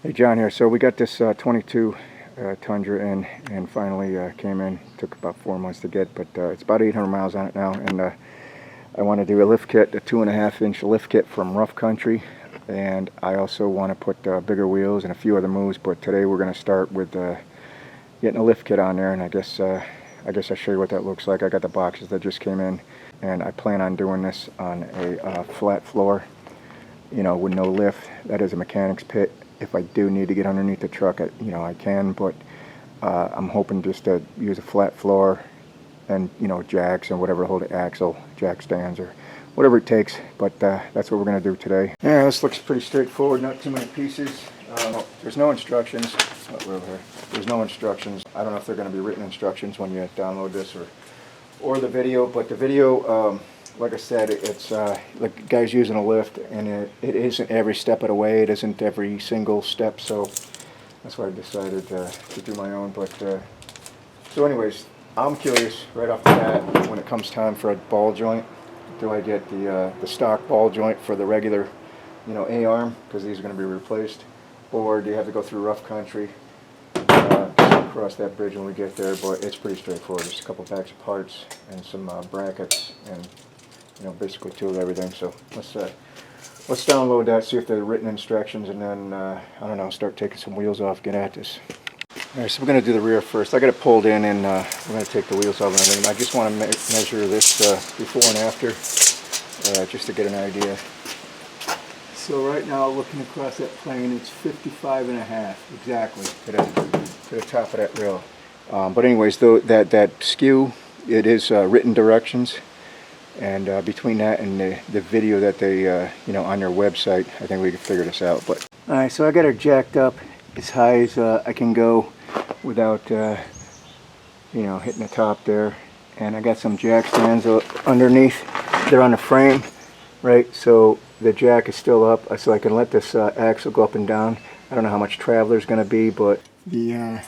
Hey John here. So we got this 22 Tundra in, and finally came in. Took about 4 months to get, but it's about 800 miles on it now. And I want to do a lift kit, a 2.5-inch lift kit from Rough Country, and I also want to put bigger wheels and a few other moves. But today we're going to start with getting a lift kit on there, and I guess I'll show you what that looks like. I got the boxes that just came in, and I plan on doing this on a flat floor, you know, with no lift. That is a mechanic's pit. If I do need to get underneath the truck, I can, but I'm hoping just to use a flat floor and, jacks and whatever hold the axle, jack stands or whatever it takes. But that's what we're going to do today. Yeah, this looks pretty straightforward, not too many pieces. There's no instructions. There's no instructions. I don't know if they're going to be written instructions when you download this or the video, but the video, like I said, it's like guys using a lift, and it isn't every step of the way. It isn't every single step, so that's why I decided to do my own. But so anyways, I'm curious right off the bat, when it comes time for a ball joint, do I get the stock ball joint for the regular, A-arm, because these are going to be replaced, or do you have to go through Rough Country? Cross that bridge when we get there, but it's pretty straightforward. Just a couple packs of parts and some brackets and basically two of everything. So let's download that, see if they're written instructions, and then I don't know, start taking some wheels off, get at this. Alright, so we're going to do the rear first. I got it pulled in, and we're going to take the wheels off and everything. I just want to measure this before and after, just to get an idea. So right now, looking across that plane, it's 55.5 exactly to the top of that rail. But anyways, though, that skew, it is written directions. And between that and the video that they, on their website, I think we can figure this out. But all right, so I got her jacked up as high as I can go without, hitting the top there. And I got some jack stands underneath. They're on the frame, right? So the jack is still up, so I can let this axle go up and down. I don't know how much traveler's going to be, but the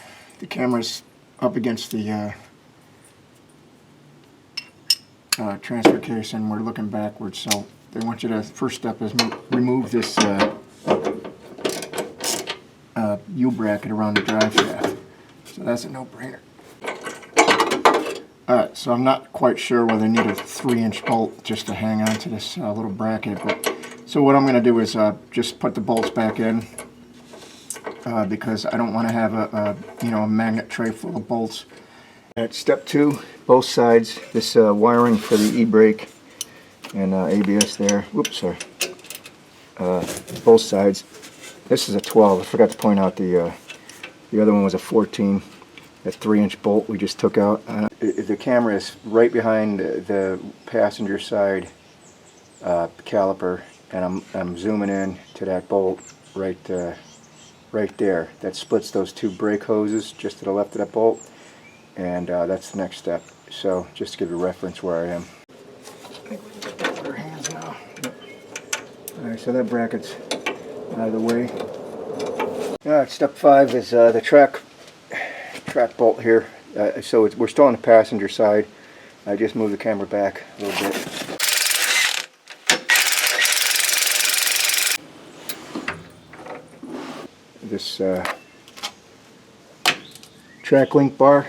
camera's up against the transfer case, and we're looking backwards, so they want you to, first step is remove this U-bracket around the drive shaft. So that's a no-brainer. Alright, so I'm not quite sure whether I need a 3-inch bolt just to hang on to this little bracket, but so what I'm going to do is just put the bolts back in, because I don't want to have a magnet tray full of bolts. At step 2, both sides, this wiring for the e-brake and ABS there. Whoops, sorry. Both sides. This is a 12. I forgot to point out the other one was a 14. That 3-inch bolt we just took out. The camera is right behind the passenger side caliper, and I'm zooming in to that bolt right there. That splits those two brake hoses just to the left of that bolt. And that's the next step. So just to give you a reference where I am. I think we can get that with our hands now. Alright, so that bracket's out of the way. Alright, step 5 is the track bolt here. So we're still on the passenger side. I just moved the camera back a little bit. This track link bar.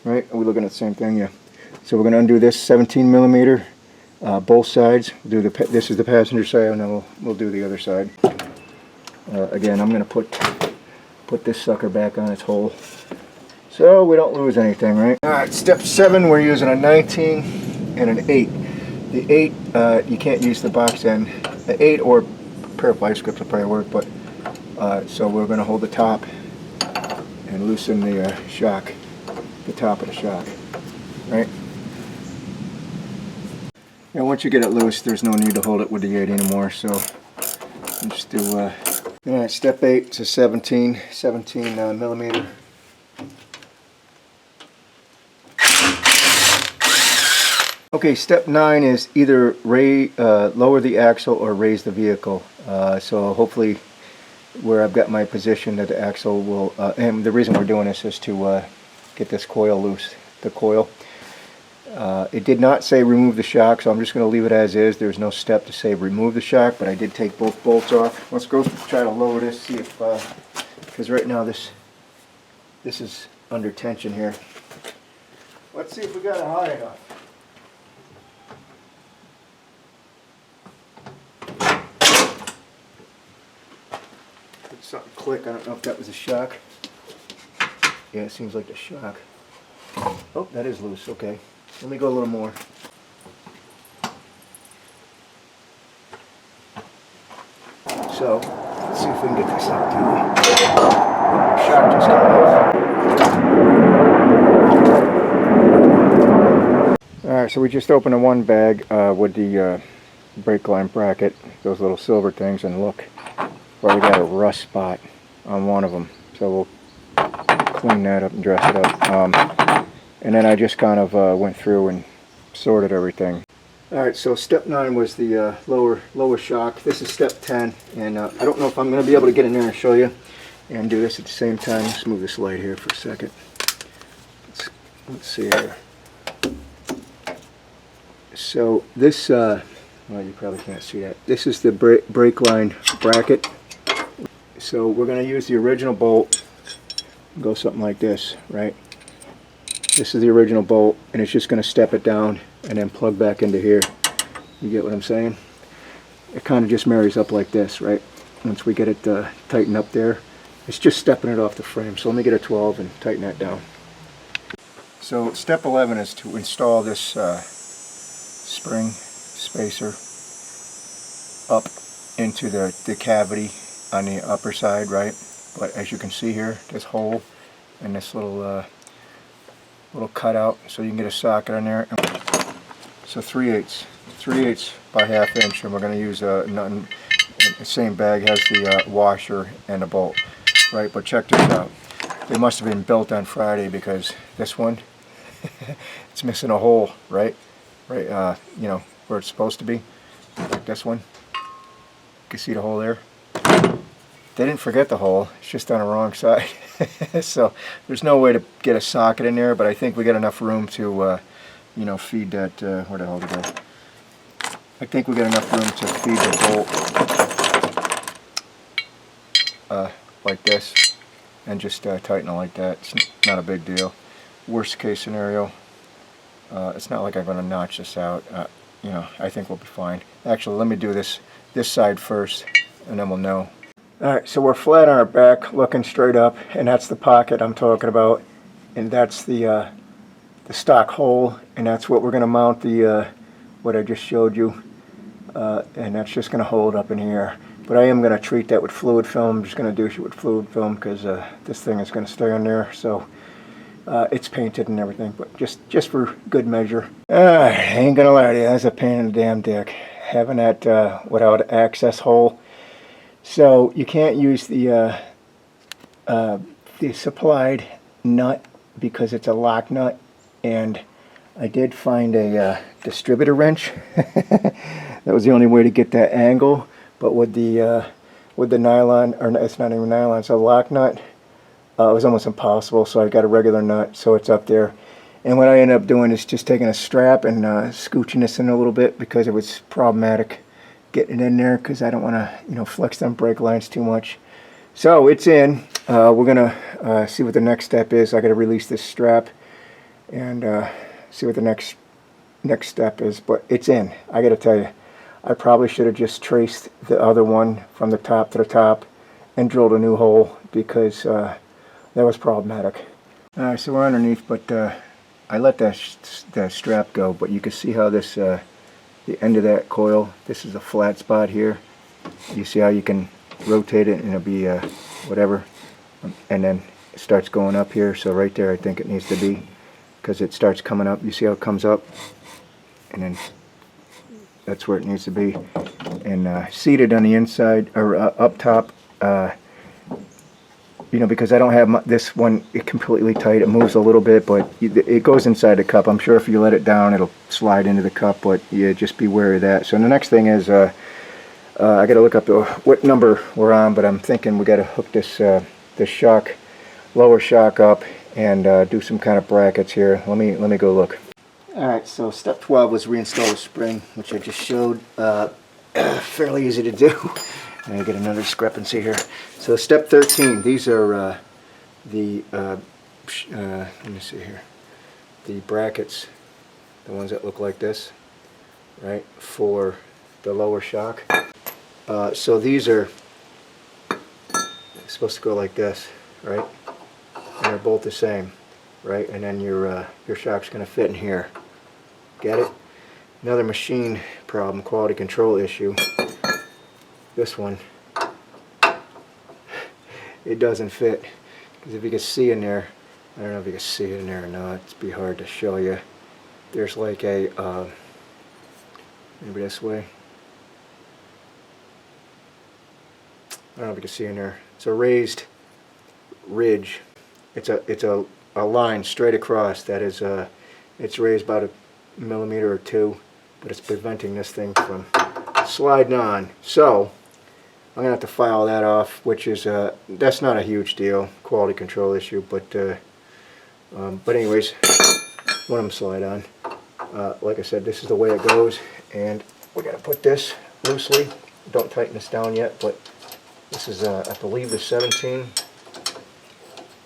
Right? Are we looking at the same thing? Yeah. So we're going to undo this 17 millimeter, both sides. This is the passenger side, and then we'll do the other side. Again, I'm going to put this sucker back on its hole, so we don't lose anything, right? All right. Step 7, we're using a 19 and an 8. The 8, you can't use the box end. The 8 or a pair of vice grips will probably work, but so we're going to hold the top and loosen the shock. The top of the shock, right? And once you get it loose, there's no need to hold it with the 8 anymore. So just do. All right, step 8. It's a 17 millimeter. Okay, step 9 is either lower the axle or raise the vehicle. So hopefully, where I've got my position, that the axle will. And the reason we're doing this is to get this coil loose, the coil. It did not say remove the shock, so I'm just going to leave it as is. There's no step to say remove the shock, but I did take both bolts off. Let's go try to lower this, see if, because right now this is under tension here. Let's see if we got it high enough. Did something click? I don't know if that was a shock. Yeah, it seems like a shock. Oh, that is loose. Okay. Let me go a little more. So, let's see if we can get this out too. Shock just got off. Alright, so we just opened a one bag with the brake line bracket, those little silver things, and look, where we got a rust spot on one of them. So we'll clean that up and dress it up. And then I just kind of went through and sorted everything. Alright, so step 9 was the lower shock. This is step 10, and I don't know if I'm going to be able to get in there and show you and do this at the same time. Let's move this light here for a second. Let's see here. So this, well, you probably can't see that. This is the brake line bracket. So we're going to use the original bolt. Go something like this, right? This is the original bolt, and it's just going to step it down and then plug back into here. You get what I'm saying? It kind of just marries up like this, right? Once we get it tightened up there, it's just stepping it off the frame. So let me get a 12 and tighten that down. So step 11 is to install this spring spacer up into the cavity on the upper side, right? But as you can see here, this hole and this little cutout, so you can get a socket on there. So 3/8 by 1/2 inch, and we're going to use nothing. The same bag has the washer and the bolt, right? But check this out. They must have been built on Friday, because this one, it's missing a hole, right? Right, you know where it's supposed to be. Like this one. You can see the hole there. They didn't forget the hole. It's just on the wrong side. So there's no way to get a socket in there, but I think we got enough room to, you know, feed that. Where the hell did it go? I think we got enough room to feed the bolt like this, and just tighten it like that. It's not a big deal. Worst case scenario, it's not like I'm going to notch this out. You know, I think we'll be fine. Actually, let me do this side first, and then we'll know. Alright, so we're flat on our back, looking straight up, and that's the pocket I'm talking about, and that's the stock hole, and that's what we're going to mount the what I just showed you, and that's just going to hold up in here. But I am going to treat that with fluid film. I'm just going to douche it with fluid film, because this thing is going to stay on there. So it's painted and everything, but just for good measure. I ain't gonna lie to you, that's a pain in the damn dick, having that without access hole. So you can't use the supplied nut, because it's a lock nut, and I did find a distributor wrench. That was the only way to get that angle. But with the nylon, or it's not even nylon, it's a lock nut. It was almost impossible, so I got a regular nut, so it's up there. And what I ended up doing is just taking a strap and scooching this in a little bit, because it was problematic getting it in there, because I don't want to, you know, flex them brake lines too much. So it's in. We're gonna see what the next step is. I got to release this strap and see what the next step is. But it's in. I got to tell you, I probably should have just traced the other one from the top to the top and drilled a new hole, because that was problematic. Alright, so we're underneath, but I let that strap go, but you can see how this the end of that coil, this is a flat spot here. You see how you can rotate it and it'll be whatever, and then it starts going up here. So right there I think it needs to be, because it starts coming up. You see how it comes up, and then that's where it needs to be. And seated on the inside, or up top, you know, because I don't have this one completely tight. It moves a little bit, but it goes inside the cup. I'm sure if you let it down, it'll slide into the cup, but yeah, just be wary of that. So the next thing is, I got to look up what number we're on, but I'm thinking we got to hook this lower shock up, and do some kind of brackets here. Let me go look. Alright, so step 12 was reinstall the spring, which I just showed. Fairly easy to do. And I get another discrepancy here. So step 13, these are let me see here, the brackets, the ones that look like this, right, for the lower shock. So these are supposed to go like this, right, and they're both the same, right, and then your shock's going to fit in here. Get it? Another machine problem, quality control issue. This one, it doesn't fit, because if you can see in there, I don't know if you can see it in there or not, it'd be hard to show you. There's like a maybe this way, I don't know if you can see in there, it's a raised ridge. It's a line straight across that is it's raised about 1 millimeter or 2, but it's preventing this thing from sliding on. So I'm gonna have to file that off, which is that's not a huge deal, quality control issue, but anyways, let them slide on. Like I said, this is the way it goes, and we gotta put this loosely. Don't tighten this down yet, but this is I believe the 17.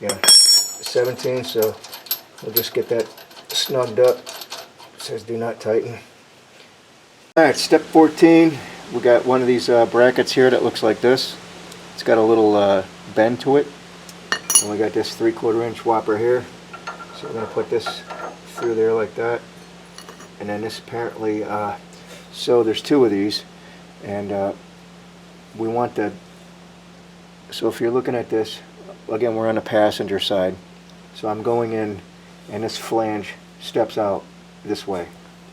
Yeah, 17. So we'll just get that snugged up. It says do not tighten. Alright, step 14. We got one of these brackets here that looks like this. It's got a little bend to it. And we got this 3/4 inch whopper here. So we're going to put this through there like that. And then this apparently, so there's 2 of these. And we want the, so if you're looking at this, again we're on the passenger side. So I'm going in and this flange steps out this way.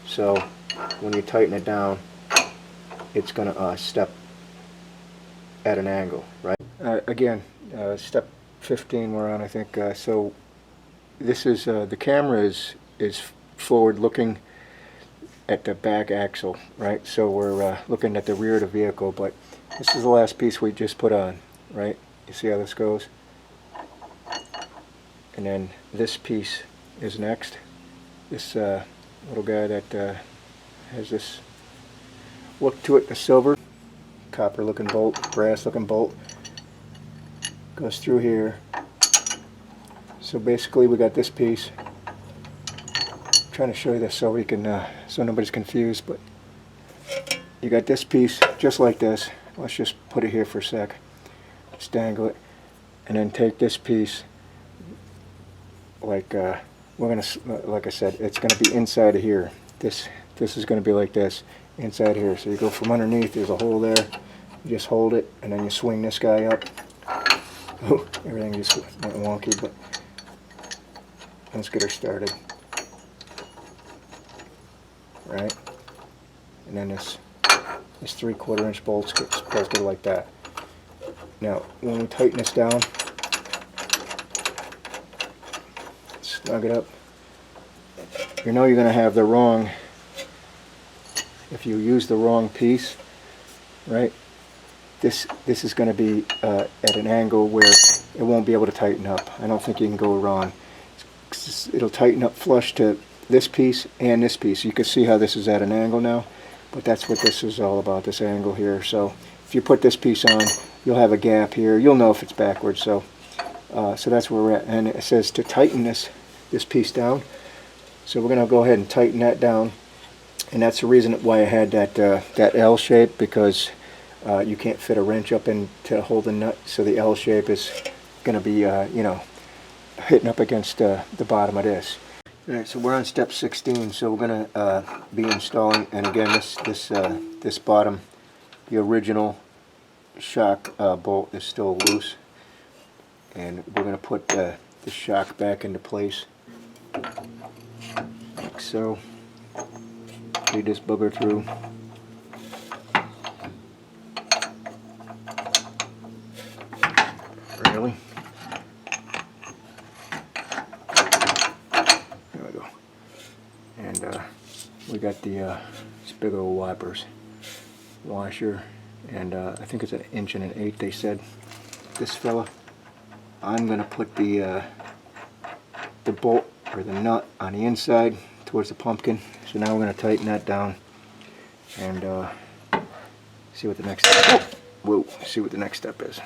So when you tighten it down, it's going to step at an angle, right? Again, step 15 we're on, I think. So this is the camera is forward looking at the back axle, right? So we're looking at the rear of the vehicle, but this is the last piece we just put on, right? You see how this goes? And then this piece is next. This little guy that has this look to it, the silver, copper looking bolt, brass looking bolt, goes through here. So basically we got this piece. I'm trying to show you this so we can, so nobody's confused, but you got this piece just like this. Let's just put it here for a sec. Just dangle it, and then take this piece, like we're gonna, like I said, it's gonna be inside of here. This is gonna be like this, inside here. So you go from underneath, there's a hole there, you just hold it, and then you swing this guy up. Oh, everything just went wonky, but let's get her started. Right, and then this 3/4 inch bolts gets bolted like that. Now when we tighten this down, snug it up, you know you're going to have the wrong, if you use the wrong piece, right, this is going to be at an angle where it won't be able to tighten up. I don't think you can go wrong. It'll tighten up flush to this piece and this piece. You can see how this is at an angle now, but that's what this is all about, this angle here. So if you put this piece on, you'll have a gap here. You'll know if it's backwards. So so that's where we're at. And it says to tighten this piece down. So we're going to go ahead and tighten that down. And that's the reason why I had that L shape, because you can't fit a wrench up in to hold the nut. So the L shape is going to be, you know, hitting up against the bottom of this. Alright, so we're on step 16, so we're going to be installing, and again this bottom, the original shock bolt is still loose, and we're going to put the shock back into place, like so. Feed this booger through. Really? And we got the these big old wipers, washer, and I think it's 1 1/8 inch they said. This fella, I'm gonna put the bolt or the nut on the inside to towards the pumpkin. So now we're going to tighten that down and see what the next step. Whoa, see what the next step is.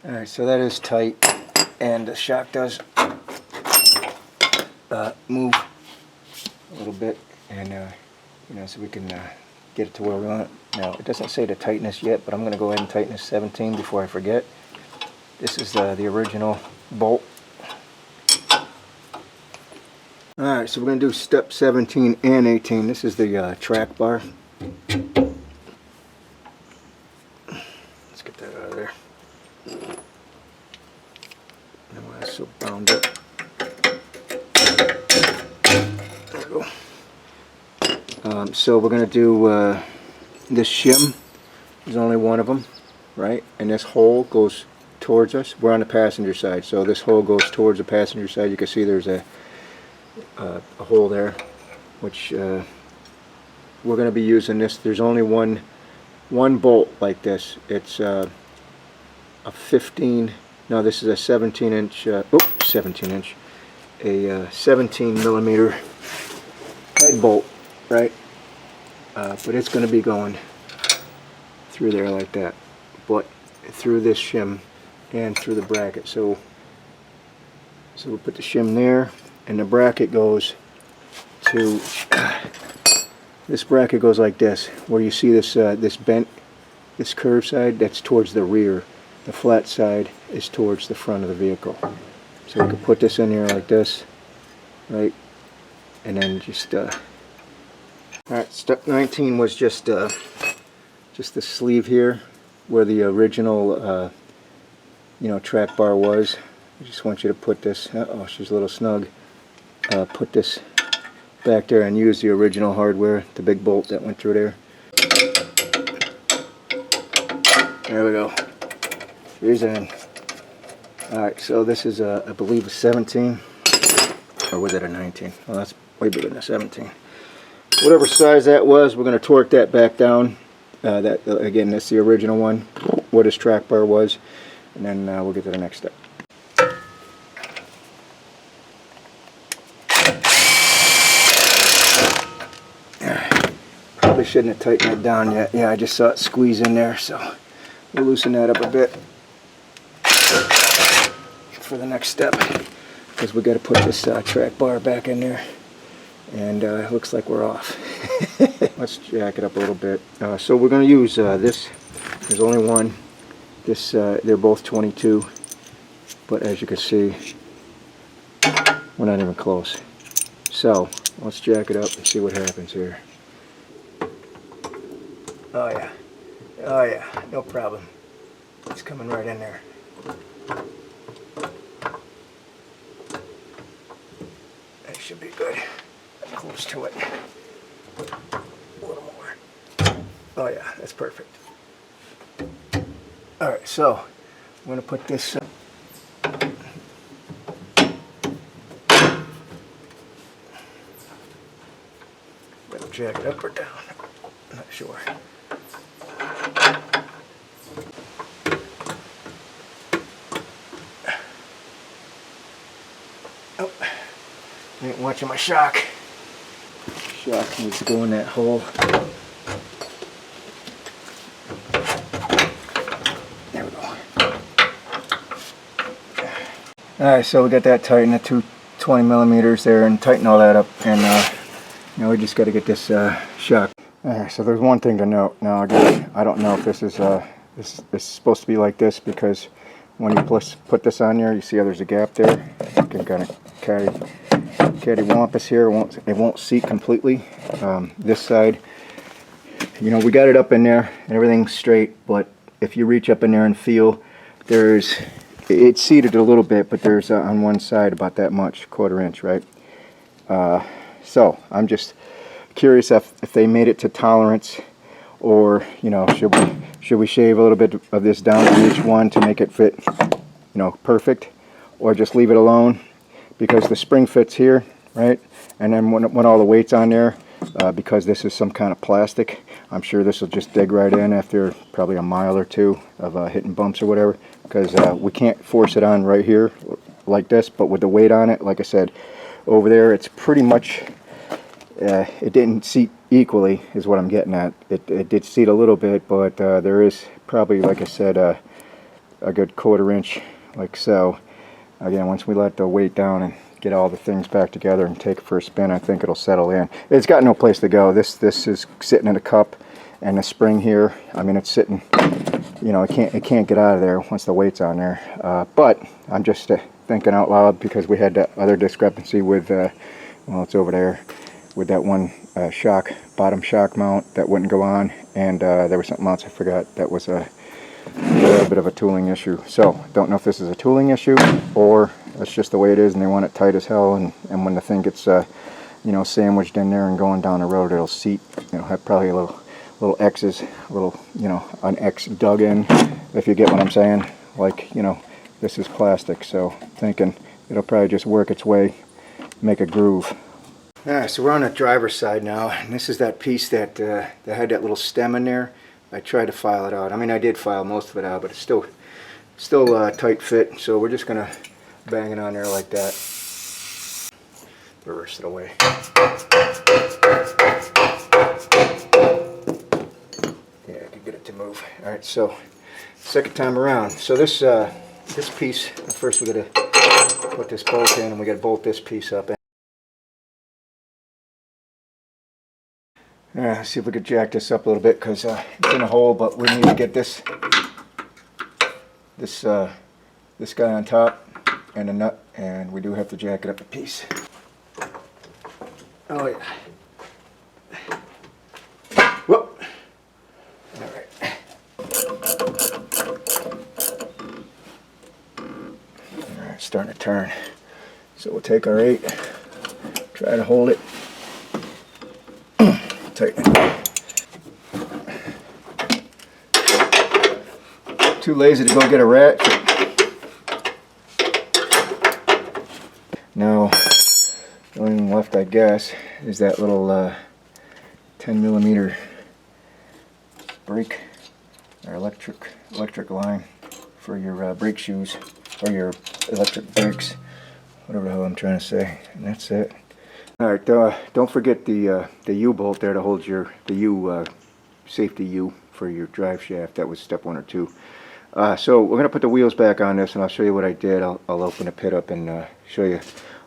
All right, so that is tight, and the shock does move a little bit, and you know, so we can get it to where we want it. Now it doesn't say the tightness yet, but I'm going to go ahead and tighten this 17 before I forget. This is the original bolt. Alright, so we're going to do step 17 and 18. This is the track bar. Let's get that out of there. And we're also bound up. There we go. So we're going to do this shim. There's only one of them, right? And this hole goes towards us. We're on the passenger side, so this hole goes towards the passenger side. You can see there's a hole there, which we're going to be using this. There's only one bolt like this. It's a 15. No, this is a 17 inch. A 17 millimeter head bolt, right? But it's going to be going through there like that, but through this shim and through the bracket. So we'll put the shim there, and the bracket goes to this bracket goes like this, where you see this this bent, this curved side, that's towards the rear. The flat side is towards the front of the vehicle. So we can put this in there like this, right? And then just alright, step 19 was just the sleeve here where the original you know, track bar was. I just want you to put this, oh, she's a little snug, put this back there and use the original hardware, the big bolt that went through there. There we go. Here's in. Alright, so this is I believe a 17, or was it a 19? Well, that's way bigger than a 17. Whatever size that was, we're going to torque that back down. That again, that's the original one, what his track bar was, and then we'll get to the next step. Probably shouldn't have tightened it down yet. Yeah, I just saw it squeeze in there, so we'll loosen that up a bit for the next step, because we got to put this track bar back in there, and it looks like we're off. Let's jack it up a little bit. So we're going to use this. There's only one. This they're both 22, but as you can see, we're not even close. So let's jack it up and see what happens here. Oh yeah, oh yeah, no problem. It's coming right in there. That should be good. I'm close to it. A little more. Oh yeah, that's perfect. Alright, so I'm going to put this better jack it up or down. I'm not sure. Oh, I ain't watching my shock. Shock needs to go in that hole. There we go. Alright, so we got that tightened at 220 millimeters there, and tighten all that up, and now we just got to get this shock. Alright, so there's one thing to note. Now again, I don't know if this is this is supposed to be like this, because when you put this on there, you see how there's a gap there. You can kind of cattywampus here. It won't seat completely. This side, you know, we got it up in there and everything's straight, but if you reach up in there and feel, it's seated a little bit, but there's on one side about that much, 1/4 inch, right? So I'm just curious if they made it to tolerance, or you know, should we shave a little bit of this down on each one to make it fit, you know, perfect, or just leave it alone, because the spring fits here, right? And then when all the weight's on there, because this is some kind of plastic, I'm sure this will just dig right in after probably a mile or two of hitting bumps or whatever, because we can't force it on right here like this, but with the weight on it, like I said, over there it's pretty much it didn't seat equally is what I'm getting at. It did seat a little bit, but there is probably, like I said, a good 1/4 inch, like so. Again, once we let the weight down and get all the things back together and take it for a spin, I think it'll settle in. It's got no place to go. This is sitting in a cup, and the spring here, I mean, it's sitting, you know, it can't get out of there once the weight's on there. But I'm just thinking out loud, because we had that other discrepancy with, well, it's over there, with that one bottom shock mount that wouldn't go on, and there was something else I forgot that was a little bit of a tooling issue. So don't know if this is a tooling issue or that's just the way it is, and they want it tight as hell, and when the thing gets you know, sandwiched in there and going down the road, it'll seat, you know, have probably a little X's, a little, you know, an X dug in, if you get what I'm saying. Like, you know, this is plastic, so thinking it'll probably just work its way, make a groove. Alright, so we're on the driver's side now, and this is that piece that had that little stem in there. I tried to file it out. I mean, I did file most of it out, but it's still tight fit, so we're just gonna bang it on there like that. Reverse it away. Yeah, I can get it to move. Alright, so second time around. So this piece, first we gotta put this bolt in, and we gotta bolt this piece up. Let's see if we could jack this up a little bit, because it's in a hole, but we need to get this guy on top and a nut, and we do have to jack it up a piece. Oh yeah. Whoop. All right. All right, starting to turn. So we'll take our 8, try to hold it. Tighten it. Too lazy to go get a ratchet. Now, the only thing left, I guess, is that little 10mm brake or electric line for your brake shoes, or your electric brakes, whatever the hell I'm trying to say. And that's it. Alright, don't forget the U-bolt there to hold the safety U for your drive shaft. That was step 1 or 2. So we're going to put the wheels back on this, and I'll show you what I did. I'll open the pit up and show you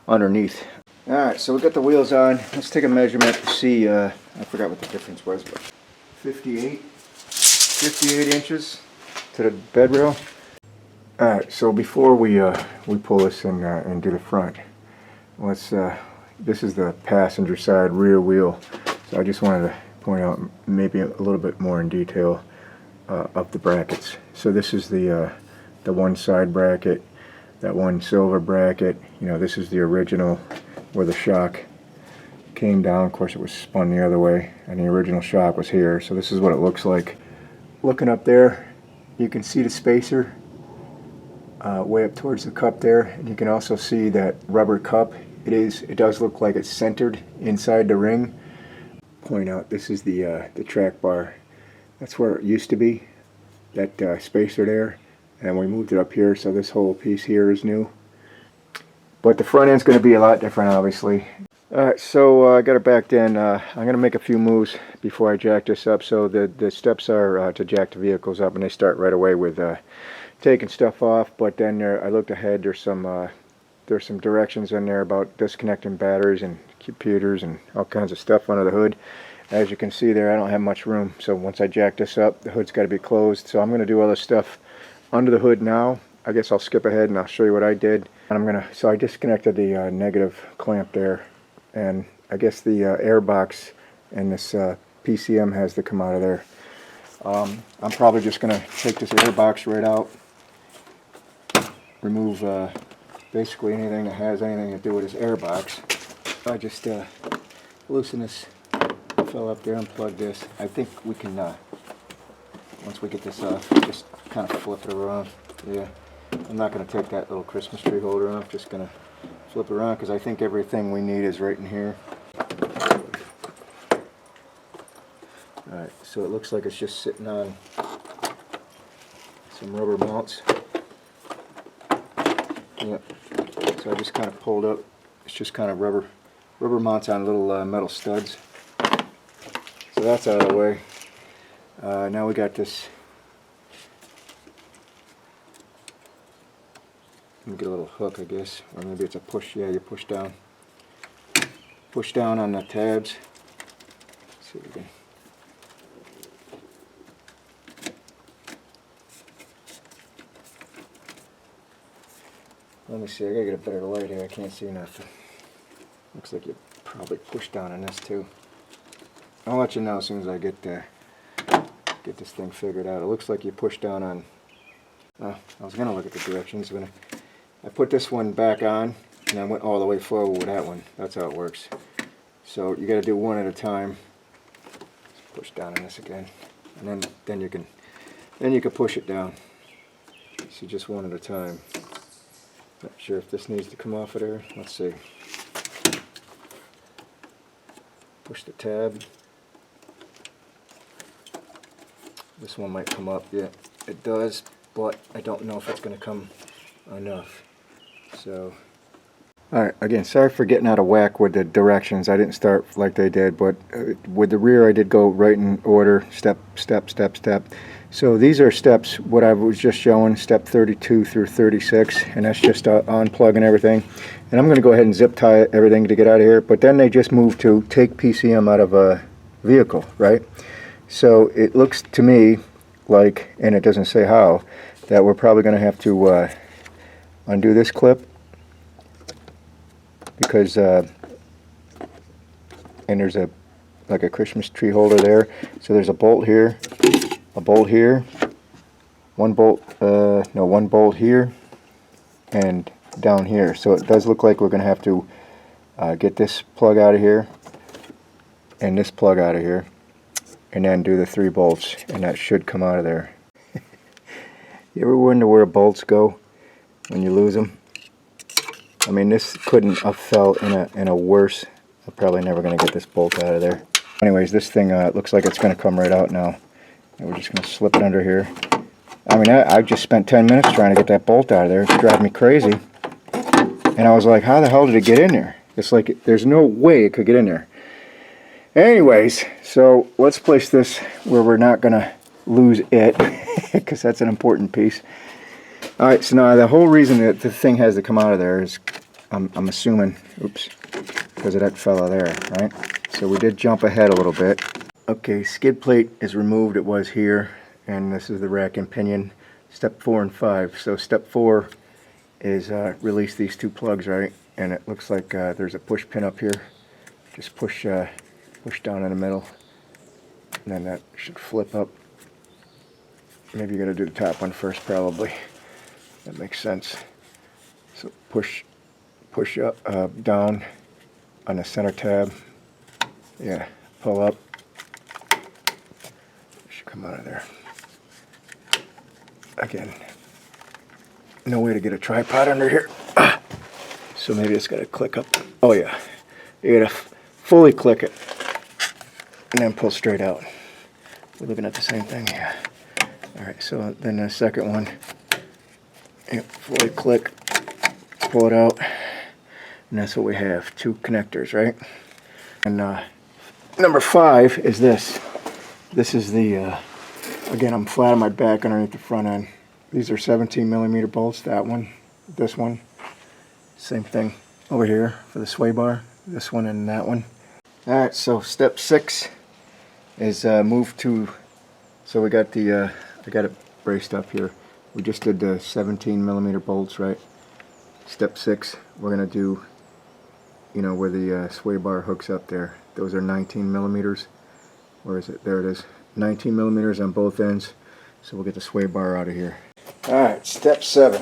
underneath. Alright, so we got the wheels on. Let's take a measurement to see, I forgot what the difference was, but 58 inches to the bed rail. Alright, so before we pull this and do the front, let's this is the passenger side rear wheel, so I just wanted to point out maybe a little bit more in detail of the brackets. So this is the one side bracket, that one silver bracket. You know, this is the original where the shock came down. Of course, it was spun the other way, and the original shock was here. So this is what it looks like. Looking up there, you can see the spacer way up towards the cup there, and you can also see that rubber cup. It does look like it's centered inside the ring. Point out, this is the track bar. That's where it used to be, that spacer there, and we moved it up here, so this whole piece here is new. But the front end's going to be a lot different, obviously. Alright, so I got it backed in. I'm going to make a few moves before I jack this up. So the steps are to jack the vehicles up, and they start right away with taking stuff off. But then I looked ahead, there's some directions in there about disconnecting batteries and computers and all kinds of stuff under the hood. As you can see there, I don't have much room, so once I jack this up, the hood's got to be closed. So I'm going to do all this stuff under the hood now. I guess I'll skip ahead and I'll show you what I did. And so I disconnected the negative clamp there, and I guess the air box and this PCM has to come out of there. I'm probably just going to take this air box right out, remove basically anything that has anything to do with this air box. I just loosen this fellow up there, unplug this. I think we can, once we get this off, just kind of flip it around. Yeah, I'm not going to take that little Christmas tree holder off, just going to flip it around, because I think everything we need is right in here. Alright, so it looks like it's just sitting on some rubber mounts. Yep. So I just kind of pulled up. It's just kind of rubber rubber mounts on little metal studs. So that's out of the way. Now we got this. Let me get a little hook, I guess, or maybe it's a push. Yeah, you push down. Push down on the tabs. Let's see if we can. Let me see. I gotta get a better light here. I can't see nothing. Looks like you probably push down on this too. I'll let you know as soon as I get this thing figured out. It looks like you push down on. I was gonna look at the directions, but I put this one back on, and I went all the way forward with that one. That's how it works. So you got to do one at a time. Just push down on this again, and then you can push it down. So just one at a time. Not sure if this needs to come off of there. Let's see. Push the tab. This one might come up. Yeah, it does, but I don't know if it's going to come enough. So, alright, again, sorry for getting out of whack with the directions. I didn't start like they did, but with the rear I did go right in order, step, step, step, step. So these are steps, what I was just showing, step 32 through 36, and that's just unplugging everything. And I'm going to go ahead and zip tie everything to get out of here, but then they just moved to take PCM out of a vehicle, right? So it looks to me like, and it doesn't say how, that we're probably going to have to undo this clip, because and there's like a Christmas tree holder there. So there's a bolt here, one bolt here, and down here. So it does look like we're going to have to get this plug out of here and this plug out of here, and then do the 3 bolts, and that should come out of there. You ever wonder where bolts go when you lose them? I mean, this couldn't have fell in a worse. I'm probably never going to get this bolt out of there. Anyways, this thing looks like it's going to come right out now. And we're just going to slip it under here. I mean, I just spent 10 minutes trying to get that bolt out of there. It's driving me crazy. And I was like, how the hell did it get in there? It's like there's no way it could get in there. Anyways, so let's place this where we're not going to lose it, because that's an important piece. Alright, so now the whole reason that the thing has to come out of there is, I'm assuming, oops, because of that fella there, right? So we did jump ahead a little bit. Okay, skid plate is removed. It was here, and this is the rack and pinion, step 4 and 5. So step 4 is release these 2 plugs, right? And it looks like there's a push pin up here. Just push down in the middle, and then that should flip up. Maybe you got to do the top one first, probably. That makes sense. So push up, down on the center tab. Yeah, pull up. It should come out of there. Again, no way to get a tripod under here. So maybe it's got to click up. Oh yeah, you got to fully click it and then pull straight out. We're looking at the same thing, yeah. All right, so then the second one. Yep, fully click, pull it out, and that's what we have, 2 connectors, right? And number 5 is this. This is the, again, I'm flat on my back underneath the front end. These are 17mm bolts, that one, this one. Same thing over here for the sway bar, this one and that one. All right, so step 6 is move to, so we got the, I got it braced up here. We just did the 17mm bolts, right? Step 6, we're going to do, you know, where the sway bar hooks up there. Those are 19mm. Where is it? There it is. 19mm on both ends. So we'll get the sway bar out of here. Alright, step 7.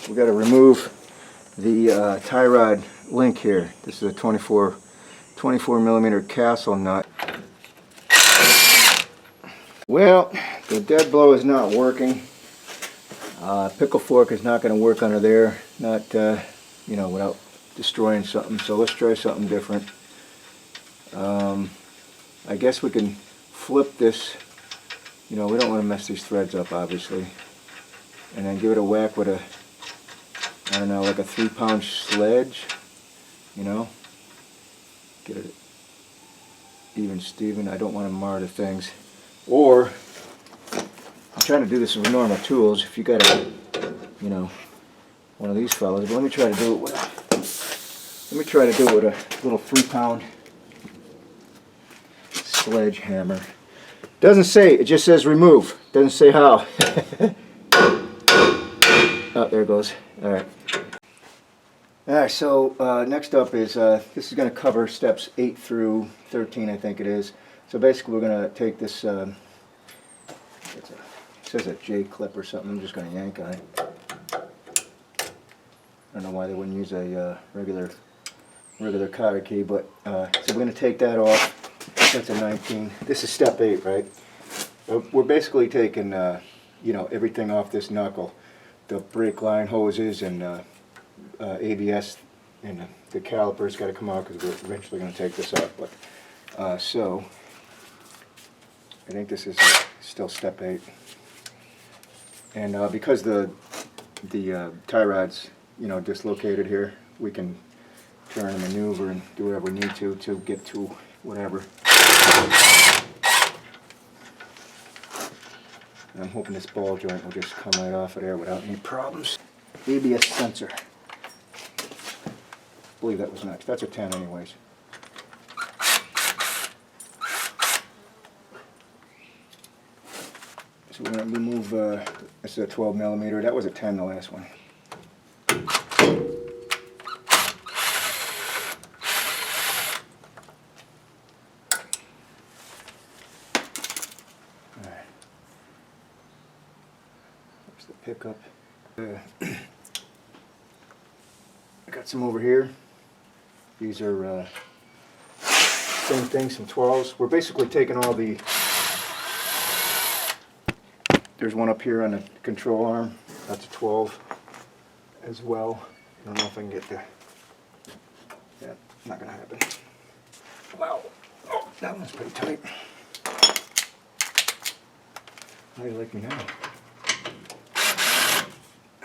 We got to remove the tie rod link here. This is a 24mm castle nut. Well, the dead blow is not working. Pickle fork is not going to work under there, not you know, without destroying something. So let's try something different. I guess we can flip this. You know, we don't want to mess these threads up, obviously. And then give it a whack with a, I don't know, like a 3-pound sledge. You know, get it even Steven. I don't want to mar the things. Or I'm trying to do this with normal tools. If you got a, you know, one of these fellas, but let me try to do it with a little 3-pound sledgehammer. Doesn't say, it just says remove. Doesn't say how. Oh, there it goes. Alright. Alright, so next up is, this is going to cover steps 8 through 13, I think it is. So basically we're going to take this, it says a J-clip or something, I'm just going to yank on it. I don't know why they wouldn't use a regular cotter key, but so we're going to take that off. That's a 19. This is step 8, right? We're basically taking, you know, everything off this knuckle. The brake line hoses and ABS and the caliper's got to come out because we're eventually going to take this off. But so I think this is still step 8. And because the tie rod's, you know, dislocated here, we can turn and maneuver and do whatever we need to get to whatever. And I'm hoping this ball joint will just come right off of there without any problems. ABS sensor. I believe that was next. That's a 10 anyways. So we're going to remove, this is a 12 millimeter. That was a 10, the last one. The pickup. I got some over here. These are same thing, some 12s. We're basically taking all the, there's one up here on the control arm. That's a 12 as well. I don't know if I can get the, yeah, not gonna happen. Wow, oh, that one's pretty tight. How do you like me now?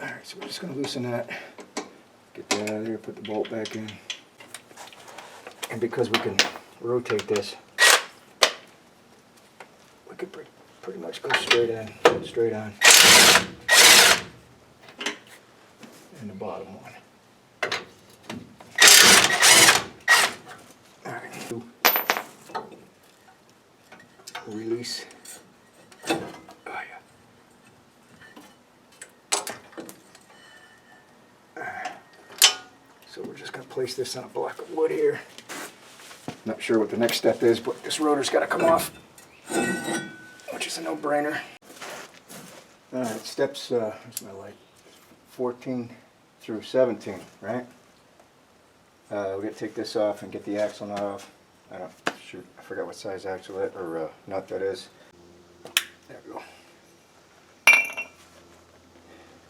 Alright, so we're just going to loosen that, get that out of there, put the bolt back in. And because we can rotate this, we could pretty much go straight on. And the bottom one. Alright, release. So we're just going to place this on a block of wood here. Not sure what the next step is, but this rotor's got to come off, which is a no-brainer. Alright, steps, where's my light? 14 through 17, right? We're going to take this off and get the axle nut off. I forgot what size axle that, or nut that is. There we go.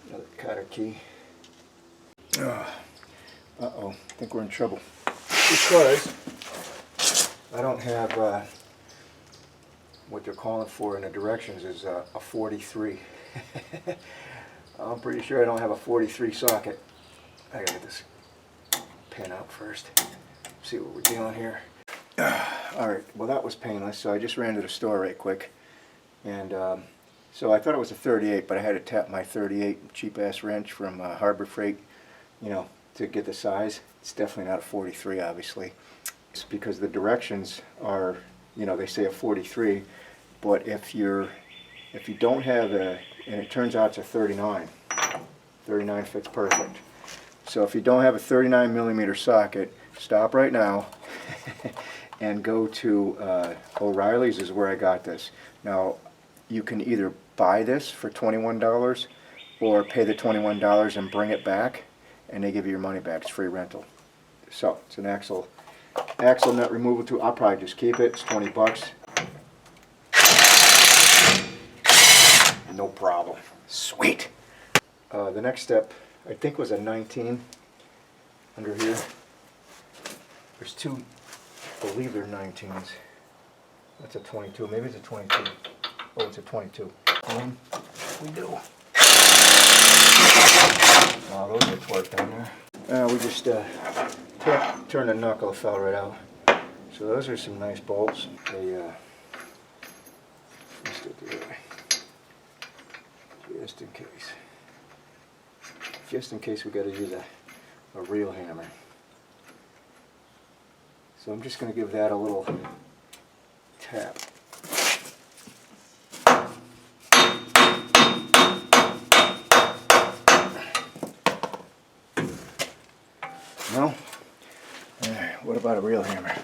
Another cotter key. Uh-oh, I think we're in trouble. Because I don't have what they're calling for in the directions is a 43. I'm pretty sure I don't have a 43 socket. I gotta get this pin out first. See what we're dealing here. Alright, well that was painless, so I just ran to the store right quick. And so I thought it was a 38, but I had to tap my 38 cheap-ass wrench from Harbor Freight, you know, to get the size. It's definitely not a 43, obviously. It's because the directions are, you know, they say a 43, but if you don't have a, and it turns out it's a 39. 39 fits perfect. So if you don't have a 39 millimeter socket, stop right now and go to O'Reilly's is where I got this. Now, you can either buy this for $21 or pay the $21 and bring it back, and they give you your money back. It's free rental. So it's an axle nut removal tool. I'll probably just keep it. It's 20 bucks. No problem. Sweet. The next step, I think, was a 19 under here. There's two, I believe they're 19s. That's a 22. Maybe it's a 22. Oh, it's a 22. We do. Oh, those are torqued down there. We just turn the knuckle, fell right out. So those are some nice bolts. They just do that. Just in case we got to use a real hammer. So I'm just going to give that a little tap. No? Alright, what about a real hammer?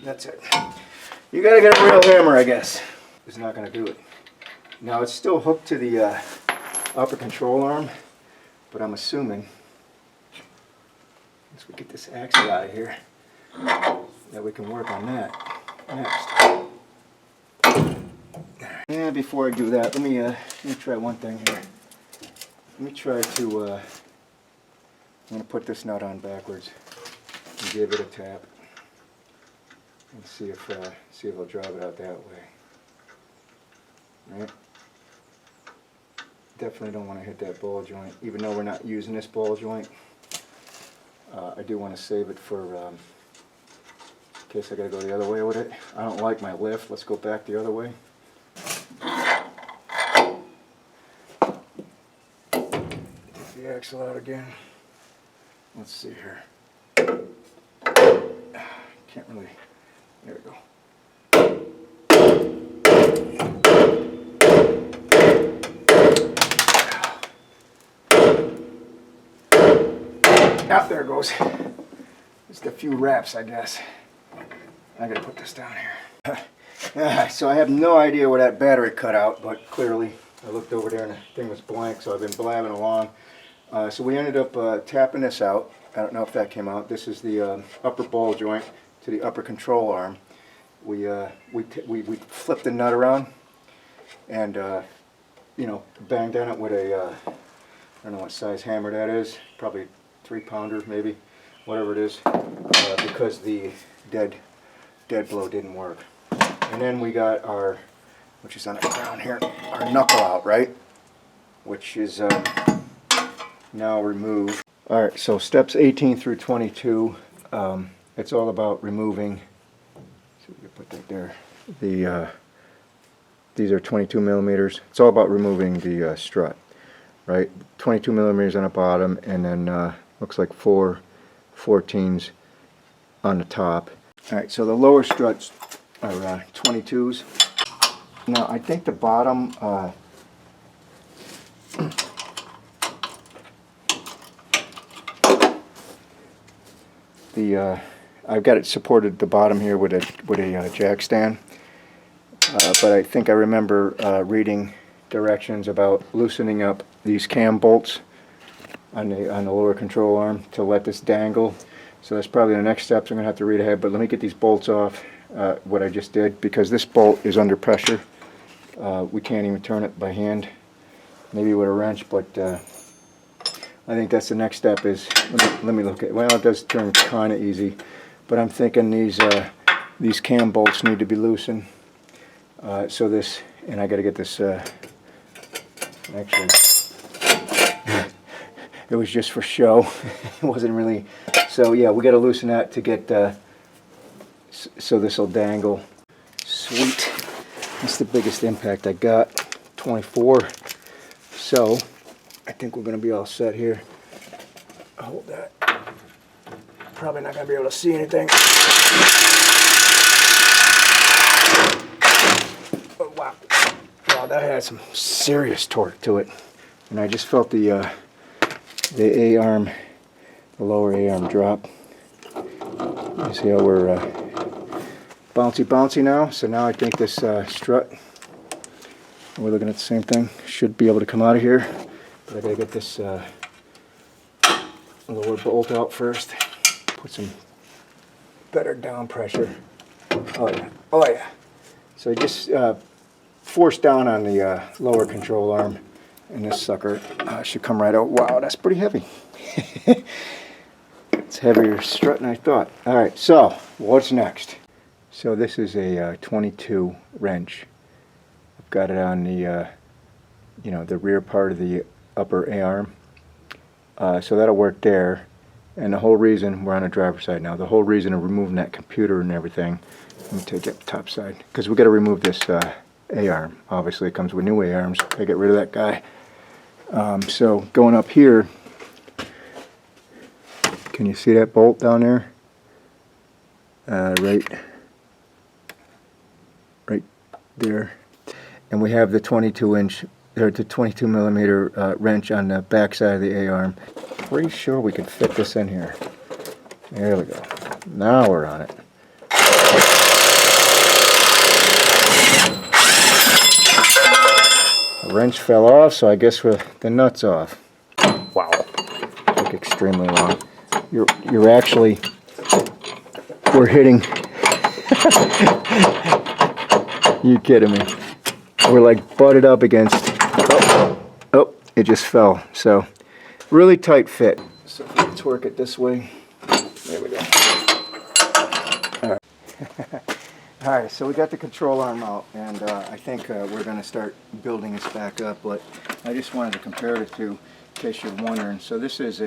That's it. You gotta get a real hammer, I guess. It's not gonna do it. Now it's still hooked to the upper control arm, but I'm assuming, once we get this axle out of here, that we can work on that next. Yeah, before I do that, let me try one thing here. Let me try to, I'm gonna put this nut on backwards and give it a tap. And see if I'll drive it out that way. Right? Definitely don't want to hit that ball joint, even though we're not using this ball joint. I do want to save it for in case I got to go the other way with it. I don't like my lift. Let's go back the other way. Take the axle out again. Let's see here. Can't really. There we go. Ah, there it goes. Just a few wraps, I guess. I gotta put this down here. So I have no idea where that battery cut out, but clearly I looked over there and the thing was blank, so I've been blabbing along. So we ended up tapping this out. I don't know if that came out. This is the upper ball joint to the upper control arm. We flipped the nut around and you know, banged on it with a I don't know what size hammer that is, probably 3-pounder maybe, whatever it is, because the dead blow didn't work. And then we got our, which is on the ground here, our knuckle out, right, which is now removed. All right, so steps 18 through 22. It's all about removing, so we can put that there. These are 22 millimeters. It's all about removing the strut, right? 22 millimeters on the bottom, and then looks like 4 14s on the top. All right, so the lower struts are 22s. Now I think the bottom I've got it supported the bottom here with a jack stand, but I think I remember reading directions about loosening up these cam bolts on the lower control arm to let this dangle. So that's probably the next steps. I'm gonna have to read ahead, but let me get these bolts off. What I just did, because this bolt is under pressure. We can't even turn it by hand, maybe with a wrench, but I think that's the next step. Is let me look at. Well, it does turn kind of easy, but I'm thinking these cam bolts need to be loosened. So this, and I got to get this. Actually, it was just for show. It wasn't really. So yeah, we got to loosen that to get. So this will dangle. Sweet. That's the biggest impact I got. 24. So I think we're going to be all set here. Hold that. Probably not going to be able to see anything. Oh, wow. Wow, that had some serious torque to it. And I just felt the A-arm, the lower A-arm drop. You see how we're bouncy now? So now I think this strut, we're looking at the same thing, should be able to come out of here. But I gotta get this lower bolt out first. Put some better down pressure. Oh yeah, oh yeah. So just force down on the lower control arm, and this sucker should come right out. Wow, that's pretty heavy. It's heavier strut than I thought. All right, so what's next? So this is a 22 wrench. I've got it on the you know, the rear part of the upper A-arm. So that'll work there. And the whole reason, we're on the driver's side now, the whole reason of removing that computer and everything, let me take it top side, because we got to remove this A-arm. Obviously it comes with new A-arms. I get rid of that guy. So going up here, can you see that bolt down there? Right there. And we have the 22-inch, or the 22 millimeter wrench on the back side of the A-arm. Pretty sure we could fit this in here. There we go. Now we're on it. The wrench fell off, so I guess the nut's off. Wow. Took extremely long. You're actually, we're hitting. You kidding me? We're like butted up against. Oh, it just fell. So really tight fit. So if we torque it this way, there we go. All right. All right, so we got the control arm out, and I think we're going to start building this back up. But I just wanted to compare the two, in case you're wondering. So this is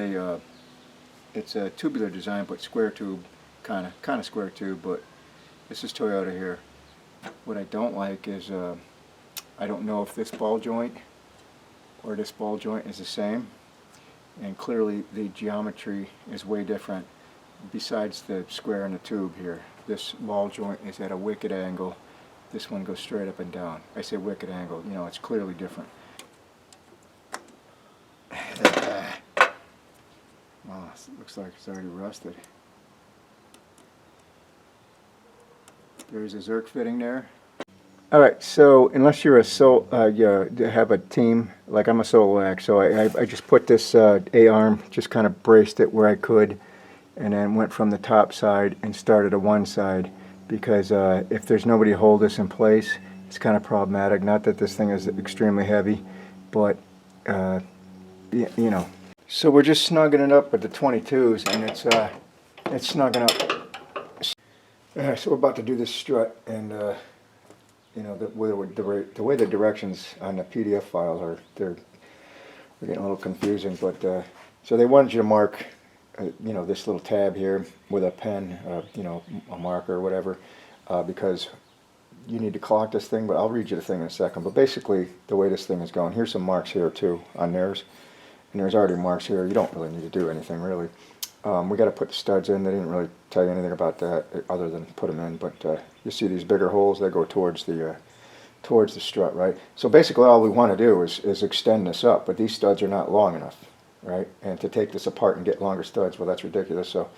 it's a tubular design, but square tube, kind of square tube. But this is Toyota here. What I don't like is I don't know if this ball joint or this ball joint is the same, and clearly the geometry is way different besides the square in the tube here. This ball joint is at a wicked angle. This one goes straight up and down. I say wicked angle, you know, it's clearly different. Wow, it looks like it's already rusted. There's a Zerk fitting there. Alright, so unless you're you have a team, like I'm a solo act, so I just put this A-arm, just kind of braced it where I could, and then went from the top side and started at one side, because if there's nobody to hold this in place, it's kind of problematic. Not that this thing is extremely heavy, but you know. So we're just snugging it up with the 22s, and it's snugging up. So we're about to do this strut, and you know, the way the directions on the PDF files are, they're getting a little confusing. But so they wanted you to mark, you know, this little tab here with a pen, you know, a marker or whatever, because you need to clock this thing. But I'll read you the thing in a second. But basically, the way this thing is going, here's some marks here too on theirs, and there's already marks here. You don't really need to do anything really. We got to put the studs in. They didn't really tell you anything about that other than put them in. But you see these bigger holes, they go towards the strut, right? So basically all we want to do is extend this up, but these studs are not long enough, right? And to take this apart and get longer studs, well, that's ridiculous. So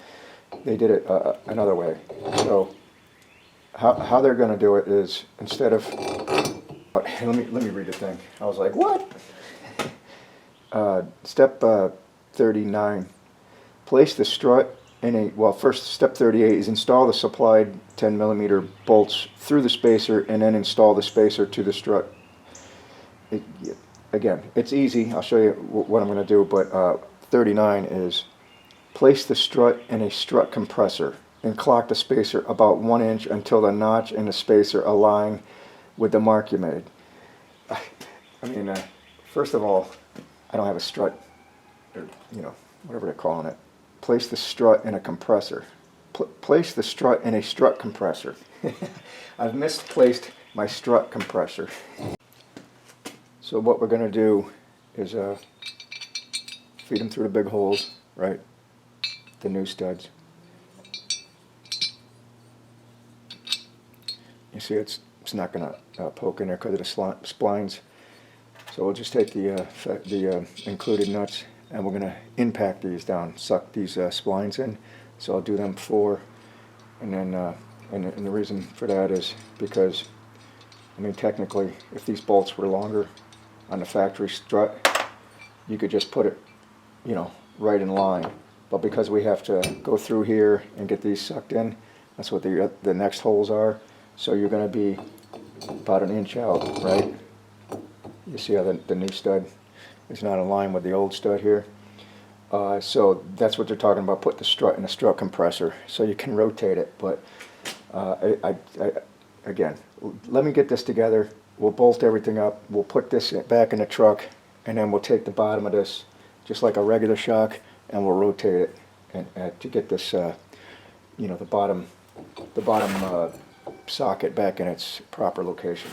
they did it another way. So how they're going to do it is, instead of, let me read the thing. I was like, what? Step 39. Place the strut in a, well, first step 38 is install the supplied 10 millimeter bolts through the spacer, and then install the spacer to the strut. Again, it's easy. I'll show you what I'm going to do, but 39 is place the strut in a strut compressor and clock the spacer about 1 inch until the notch in the spacer align with the mark you made. I mean, first of all, I don't have a strut, or, you know, whatever they're calling it. Place the strut in a compressor. Place the strut in a strut compressor. I've misplaced my strut compressor. So what we're going to do is feed them through the big holes, right? The new studs. You see, it's not going to poke in there because of the splines. So we'll just take the included nuts, and we're going to impact these down, suck these splines in. So I'll do them 4, and then and the reason for that is because, I mean, technically, if these bolts were longer on the factory strut, you could just put it, you know, right in line. But because we have to go through here and get these sucked in, that's what the next holes are. So you're going to be about 1 inch out, right? You see how the new stud is not in line with the old stud here. So that's what they're talking about, put the strut in a strut compressor so you can rotate it. But again, let me get this together, we'll bolt everything up, we'll put this back in the truck, and then we'll take the bottom of this, just like a regular shock, and we'll rotate it and to get this, you know, the bottom socket back in its proper location.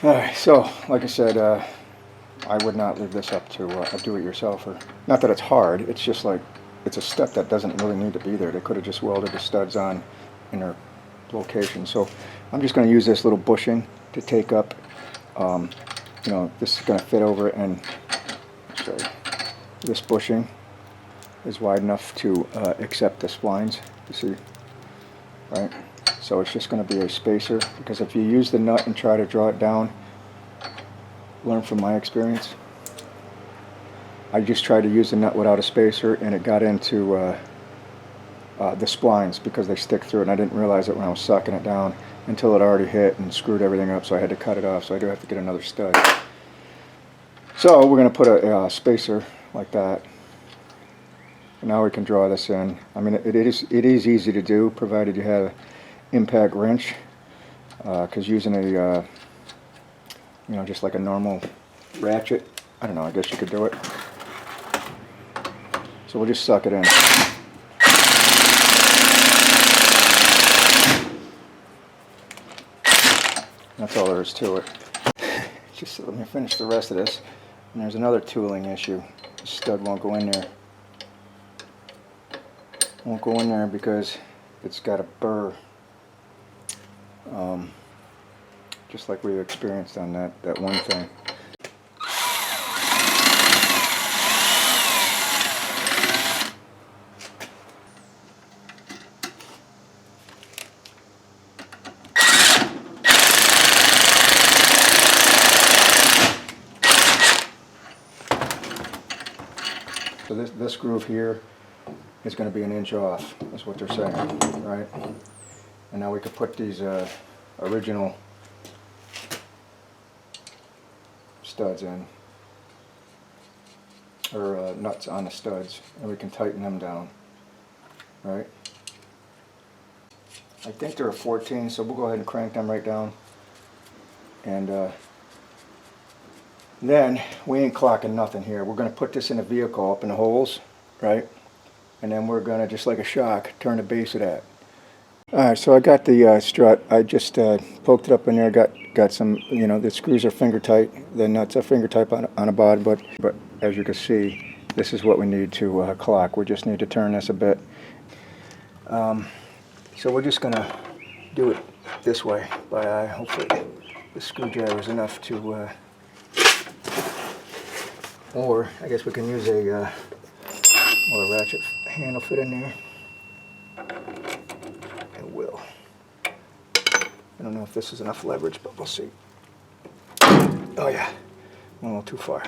Alright, so like I said, I would not leave this up to a do-it-yourselfer. Not that it's hard, it's just like, it's a step that doesn't really need to be there. They could have just welded the studs on in their location. So I'm just going to use this little bushing to take up, you know, this is going to fit over it, and sorry, this bushing is wide enough to accept the splines, you see, right? So it's just going to be a spacer, because if you use the nut and try to draw it down, learn from my experience. I just tried to use the nut without a spacer, and it got into the splines because they stick through it, and I didn't realize it when I was sucking it down until it already hit and screwed everything up, so I had to cut it off. So I do have to get another stud. So we're going to put a spacer like that. And now we can draw this in. I mean, it is easy to do, provided you have an impact wrench, because using a you know, just like a normal ratchet, I don't know, I guess you could do it. So we'll just suck it in. That's all there is to it. Just let me finish the rest of this. And there's another tooling issue. The stud won't go in there. Won't go in there because it's got a burr. Just like we experienced on that one thing. So this groove here is going to be an inch off, is what they're saying, right? And now we could put these original studs in, or nuts on the studs, and we can tighten them down, right? I think they're a 14, so we'll go ahead and crank them right down. And then we ain't clocking nothing here. We're going to put this in the vehicle up in the holes, right? And then we're going to, just like a shock, turn the base of that. Alright, so I got the strut. I just poked it up in there, got some, you know, the screws are finger tight, the nuts are finger tight on the bottom, but as you can see, this is what we need to clock. We just need to turn this a bit. So we're just going to do it this way by hopefully the screwdriver is enough to, or I guess we can use a ratchet handle fit in there. It will. I don't know if this is enough leverage, but we'll see. Oh yeah, a little too far.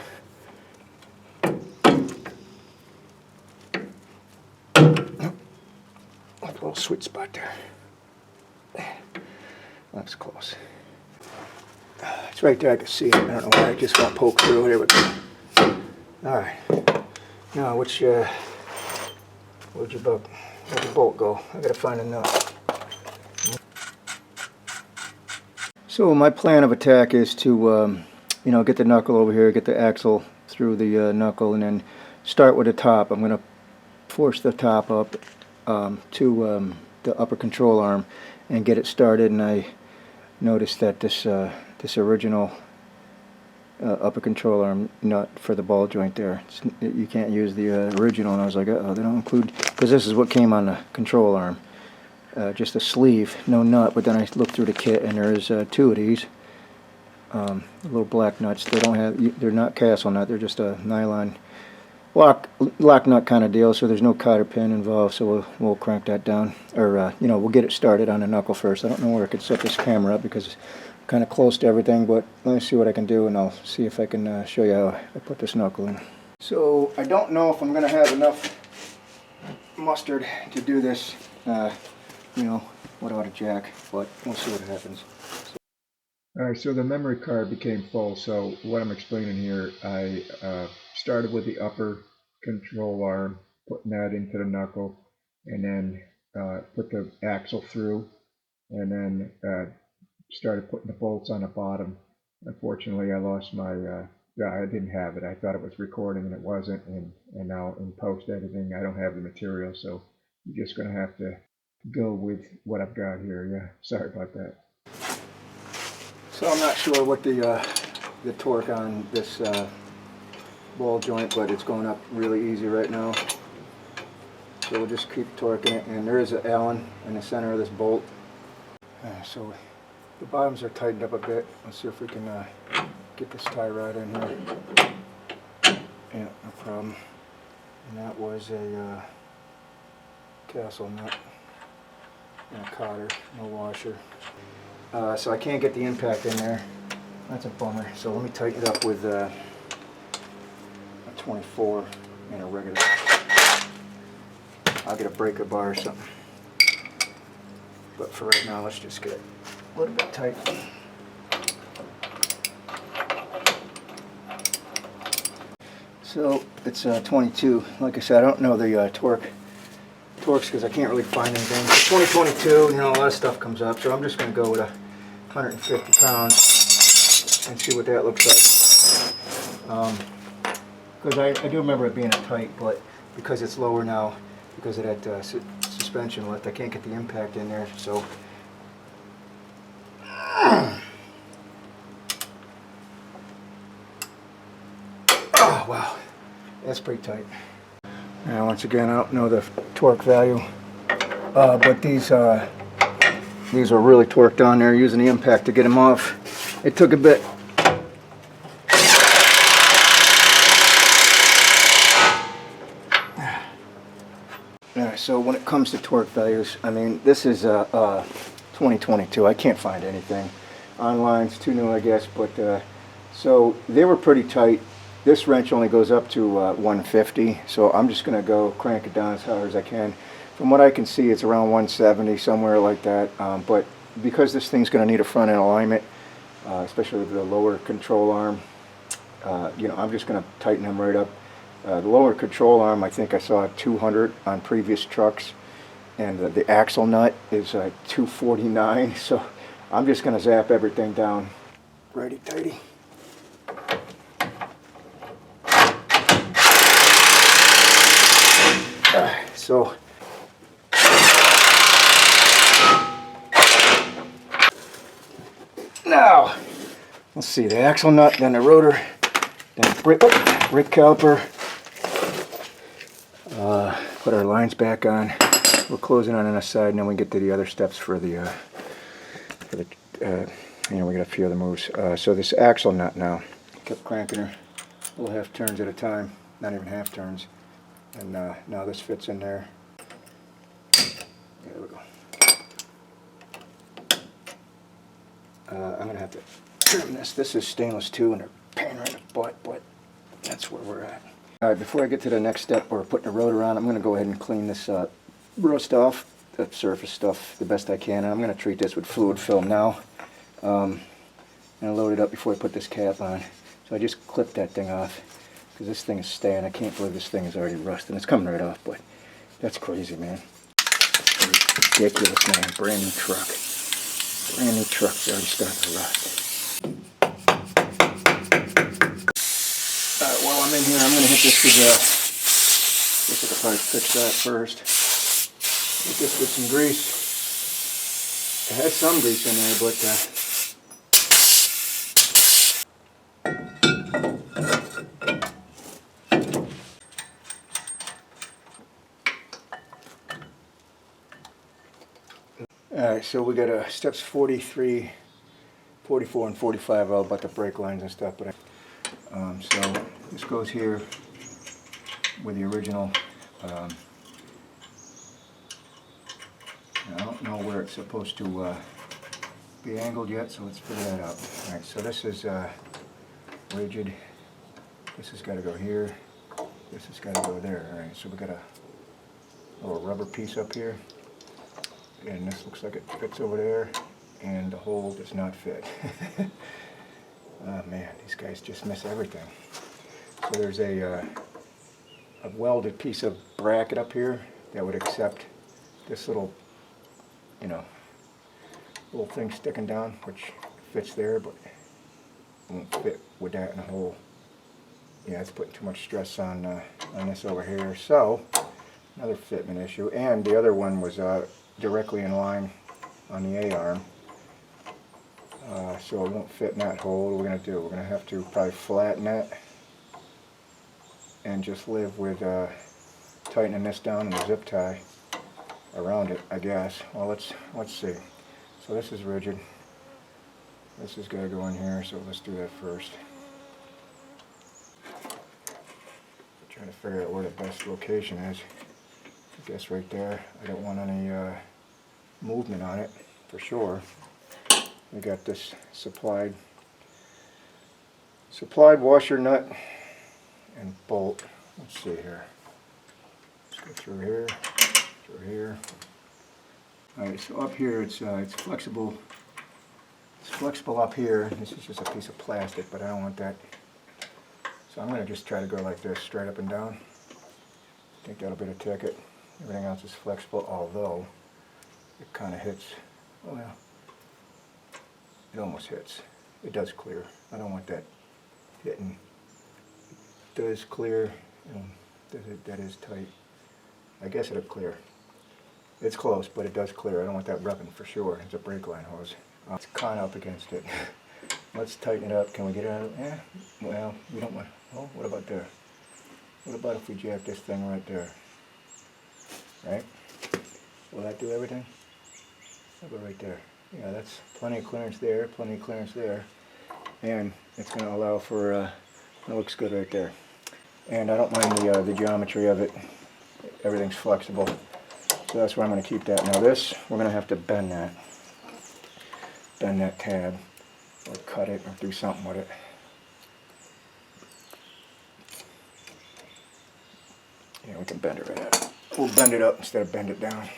Like a little sweet spot there. That's close. It's right there, I can see it. I don't know why I just won't poke through. There we go. Alright. Now, where'd your bolt go? I gotta find a nut. So my plan of attack is to, you know, get the knuckle over here, get the axle through the knuckle, and then start with the top. I'm gonna force the top up to the upper control arm and get it started. And I noticed that this original upper control arm nut for the ball joint there, you can't use the original, and I was like, uh-oh, they don't include, because this is what came on the control arm, just a sleeve, no nut. But then I looked through the kit, and there's two of these little black nuts. They're not castle nut, they're just a nylon lock nut kind of deal, so there's no cotter pin involved. So we'll crank that down, or you know, we'll get it started on the knuckle first. I don't know where I could set this camera up because it's kind of close to everything, but let me see what I can do, and I'll see if I can show you how I put this knuckle in. So I don't know if I'm going to have enough mustard to do this, you know, without a jack, but we'll see what happens. Alright, so the memory card became full, so what I'm explaining here, I started with the upper control arm, putting that into the knuckle, and then put the axle through, and then started putting the bolts on the bottom, Unfortunately, I lost my, yeah, I didn't have it. I thought it was recording and it wasn't. And now in post editing, I don't have the material. So you're just going to have to go with what I've got here. Yeah, sorry about that. So I'm not sure what the torque on this ball joint, but it's going up really easy right now. So we'll just keep torquing it. And there is an Allen in the center of this bolt. So the bottoms are tightened up a bit. Let's see if we can get this tie rod in here. Yeah, no problem. And that was a castle nut and a cotter, no washer. So I can't get the impact in there. That's a bummer. So let me tighten it up with a 24 and a regular. I'll get a breaker bar or something. But for right now, let's just get it a little bit tight. So it's 22. Like I said, I don't know the torques because I can't really find anything. It's 2022, you know, a lot of stuff comes up. So I'm just going to go with 150 pounds and see what that looks like. Because I do remember it being tight, but because it's lower now, because of that suspension lift, I can't get the impact in there. So oh wow, that's pretty tight. Now once again, I don't know the torque value, but these are really torqued on there using the impact to get them off. It took a bit. Alright, so when it comes to torque values, I mean, this is 2022. I can't find anything online. It's too new, I guess. But so they were pretty tight. This wrench only goes up to 150, so I'm just going to go crank it down as hard as I can. From what I can see, it's around 170, somewhere like that. But because this thing's going to need a front end alignment, especially with the lower control arm, you know, I'm just going to tighten them right up. The lower control arm, I think I saw 200 on previous trucks, and the axle nut is 249. So I'm just going to zap everything down. Righty tighty. So now let's see, the axle nut, then the rotor, then the brake caliper. Put our lines back on. We're closing on this side, and then we get to the other steps for the you know, we got a few other moves. So this axle nut now, kept cranking her, little half turns at a time, not even half turns, and now this fits in there. There we go. I'm gonna have to trim this. This is stainless too, and they're pain right in the butt, but that's where we're at. All right, before I get to the next step, or putting the rotor on, I'm going to go ahead and clean this rust off, the surface stuff, the best I can. And I'm going to treat this with fluid film now. And load it up before I put this cap on. So I just clipped that thing off, because this thing is staying. I can't believe this thing is already rusted. It's coming right off, but that's crazy, man. Ridiculous, man. Brand new truck. Brand new truck's already starting to rust. While I'm in here, I'm going to hit this with, guess I could probably fix that first. Hit this with some grease. It has some grease in there, but alright, so we got steps 43, 44, and 45 all about the brake lines and stuff. But so this goes here with the original. I don't know where it's supposed to be angled yet, so let's figure that out. Alright, so this is rigid. This has got to go here. This has got to go there. Alright, so we got a little rubber piece up here, and this looks like it fits over there, and the hole does not fit. Oh man, these guys just miss everything. So there's a welded piece of bracket up here that would accept this little, you know, little thing sticking down, which fits there, but won't fit with that in the hole. Yeah, it's putting too much stress on this over here. So another fitment issue, and the other one was directly in line on the A-arm. So it won't fit in that hole. What are we going to do? We're going to have to probably flatten that and just live with tightening this down in a zip tie around it, I guess. Well, let's see. So this is rigid. This has got to go in here, so let's do that first. Trying to figure out where the best location is. I guess right there. I don't want any movement on it, for sure. We got this supplied washer nut and bolt. Let's see here. Let's go through here. Alright, so up here it's flexible. It's flexible up here. This is just a piece of plastic, but I don't want that. So I'm going to just try to go like this, straight up and down. I think that'll be the ticket. Everything else is flexible, although it kind of hits. Oh yeah. It almost hits. It does clear. I don't want that hitting. It does clear. That is tight. I guess it'll clear. It's close, but it does clear. I don't want that rubbing for sure. It's a brake line hose. It's kind of up against it. Let's tighten it up. Can we get it out of it? Well, we don't want. Oh, what about there? What about if we jack this thing right there? Right? Will that do everything? How about right there? Yeah, that's plenty of clearance there, plenty of clearance there. And it's going to allow for, it looks good right there. And I don't mind the geometry of it. Everything's flexible. So that's where I'm going to keep that. Now this, we're going to have to bend that. Bend that tab. Or cut it, or do something with it. Yeah, we can bend it right out. We'll bend it up instead of bend it down.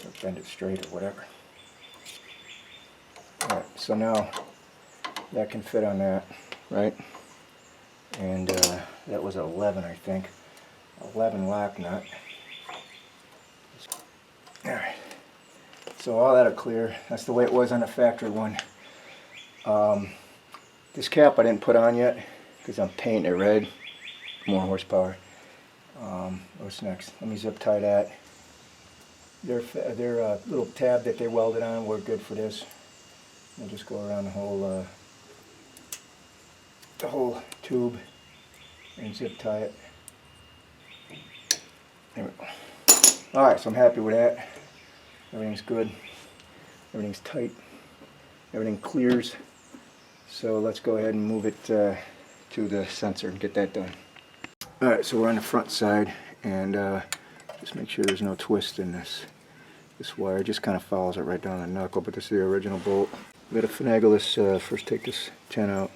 Or bend it straight or whatever. Alright, so now that can fit on that, right? And that was 11, I think. 11 lock nut. Alright. So all that'll clear. That's the way it was on the factory one. This cap I didn't put on yet because I'm painting it red. More horsepower. What's next? Let me zip tie that. Their little tab that they welded on worked good for this. I'll just go around the whole tube and zip tie it. There we go. Alright, so I'm happy with that. Everything's good. Everything's tight. Everything clears. So let's go ahead and move it to the sensor and get that done. Alright, so we're on the front side, and just make sure there's no twist in this wire. It just kind of follows it right down the knuckle, but this is the original bolt. We gotta finagle this, first take this 10 out.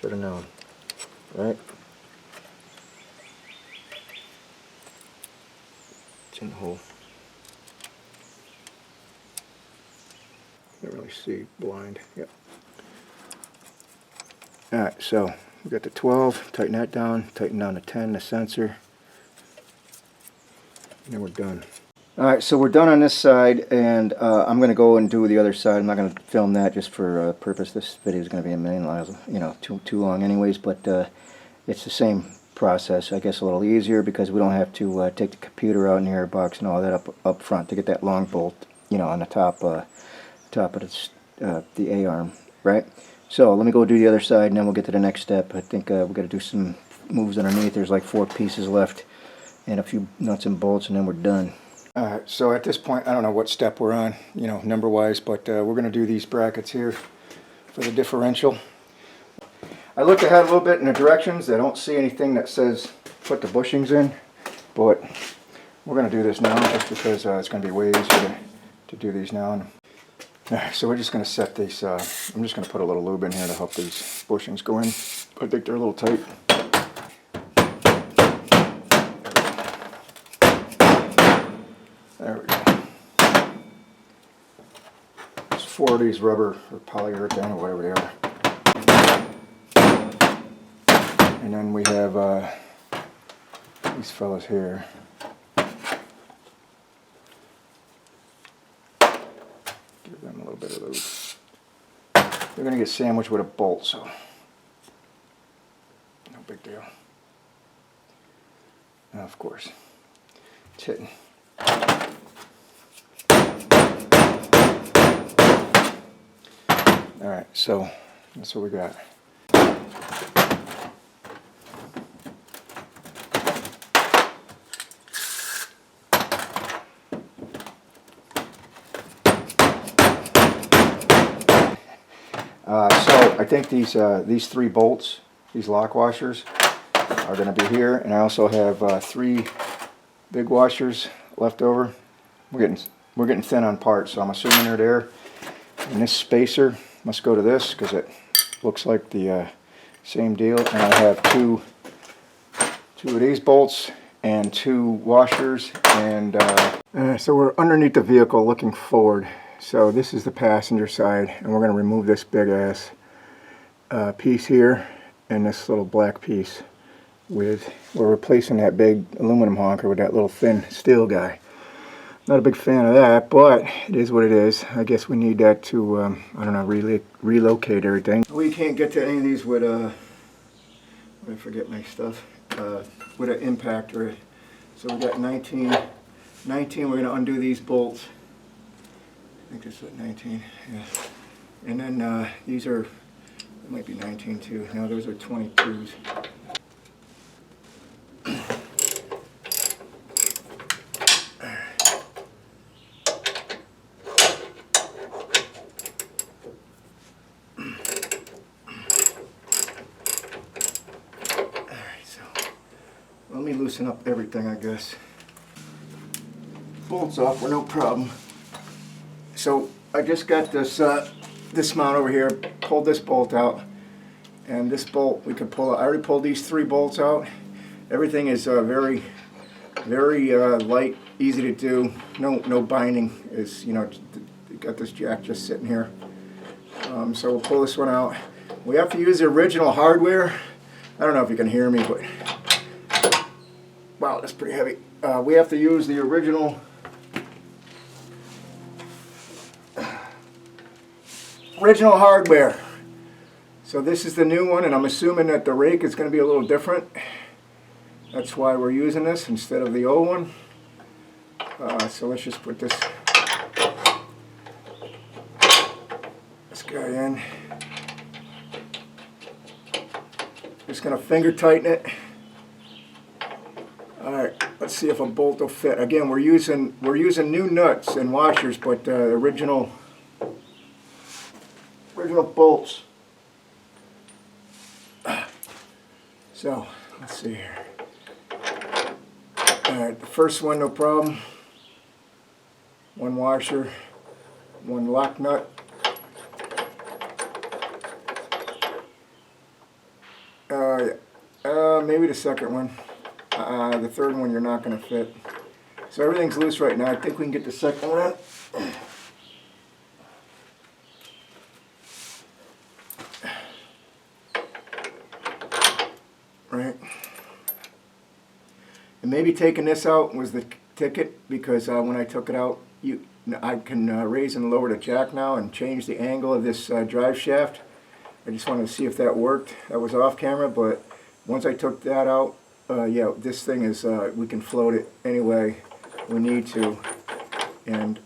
Should have known, right? It's in the hole. Can't really see, blind, yep. Alright, so we got the 12, tighten that down, tighten down the 10, the sensor, and then we're done. Alright, so we're done on this side, and I'm going to go and do the other side. I'm not going to film that just for purpose. This video is going to be a million miles, too long anyways, but it's the same process. I guess a little easier because we don't have to take the computer out in the airbox and all that up front to get that long bolt, on the top of the A-arm, right? So let me go do the other side, and then we'll get to the next step. I think we've got to do some moves underneath. There's like 4 pieces left, and a few nuts and bolts, and then we're done. Alright, so at this point, I don't know what step we're on, number-wise, but we're going to do these brackets here for the differential. I looked ahead a little bit in the directions. I don't see anything that says put the bushings in, but we're going to do this now just because it's going to be way easier to do these now. Alright, so we're just going to set these, I'm just going to put a little lube in here to help these bushings go in. I think they're a little tight. There we go. There's 4 of these rubber or polyurethane or whatever they are. And then we have these fellas here. Give them a little bit of lube. they're going to get sandwiched with a bolt, so no big deal. Now, of course, it's hitting. Alright, so that's what we got. So I think these 3 bolts, these lock washers, are going to be here, and I also have 3 big washers left over. We're getting thin on parts, so I'm assuming they're there. And this spacer must go to this because it looks like the same deal. And I have two of these bolts and 2 washers. And so we're underneath the vehicle looking forward. So this is the passenger side, and we're going to remove this big ass piece here and this little black piece. We're replacing that big aluminum honker with that little thin steel guy. Not a big fan of that, but it is what it is. I guess we need that to, I don't know, relocate everything. We can't get to any of these with I forget my stuff, with an impactor. So we got 19, we're going to undo these bolts. I think this is what, 19, yeah. And then these are, it might be 19 too. No, those are 22s. Let me loosen up everything, I guess. Bolts off were no problem. So I just got this this mount over here, pulled this bolt out, and this bolt we could pull out. I already pulled these 3 bolts out. Everything is very light, easy to do. No binding. Is, you know, got this jack just sitting here. So we'll pull this one out. We have to use the original hardware. I don't know if you can hear me, but wow, that's pretty heavy. We have to use the original hardware. So this is the new one, and I'm assuming that the rake is going to be a little different. That's why we're using this instead of the old one. So let's just put this guy in. Just going to finger tighten it. Alright, let's see if a bolt will fit. Again, we're using new nuts and washers, but original bolts. So, let's see here. Alright, the first one, no problem. 1 washer, 1 lock nut. Maybe the second one. The third one you're not going to fit. So everything's loose right now. I think we can get the second one out. Right. And maybe taking this out was the ticket, because when I took it out, I can raise and lower the jack now and change the angle of this drive shaft. I just wanted to see if that worked. That was off camera, but once I took that out, yeah, this thing is, we can float it any way we need to. And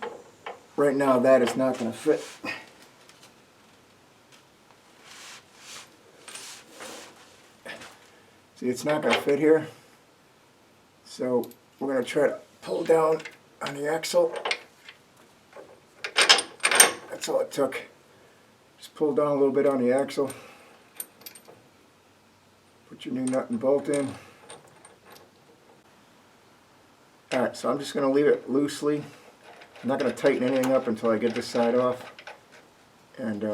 right now that is not going to fit. See, it's not going to fit here. So we're going to try to pull down on the axle. That's all it took. Just pull down a little bit on the axle. Put your new nut and bolt in. Alright, so I'm just going to leave it loosely. I'm not going to tighten anything up until I get this side off. And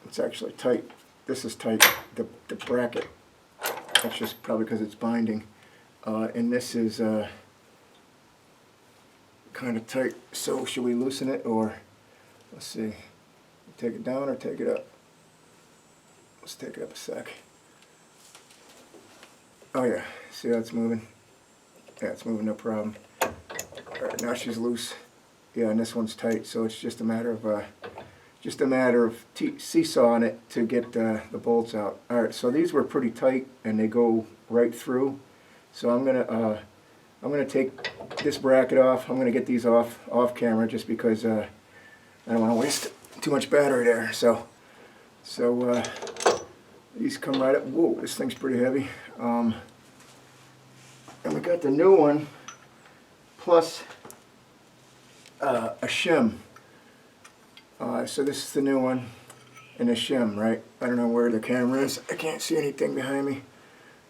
it's actually tight. This is tight, the bracket. That's just probably because it's binding. And this is kind of tight. So should we loosen it, or let's see, take it down or take it up? Let's take it up a sec. Oh yeah, see how it's moving? Yeah, it's moving, no problem. Alright, now she's loose. Yeah, and this one's tight, so it's just a matter of just a matter of seesawing it to get the bolts out. Alright, so these were pretty tight and they go right through. So I'm gonna take this bracket off. I'm gonna get these off camera just because I don't want to waste too much battery there. So these come right up. Whoa, this thing's pretty heavy. And we got the new one plus a shim. So this is the new one and a shim, right? I don't know where the camera is. I can't see anything behind me.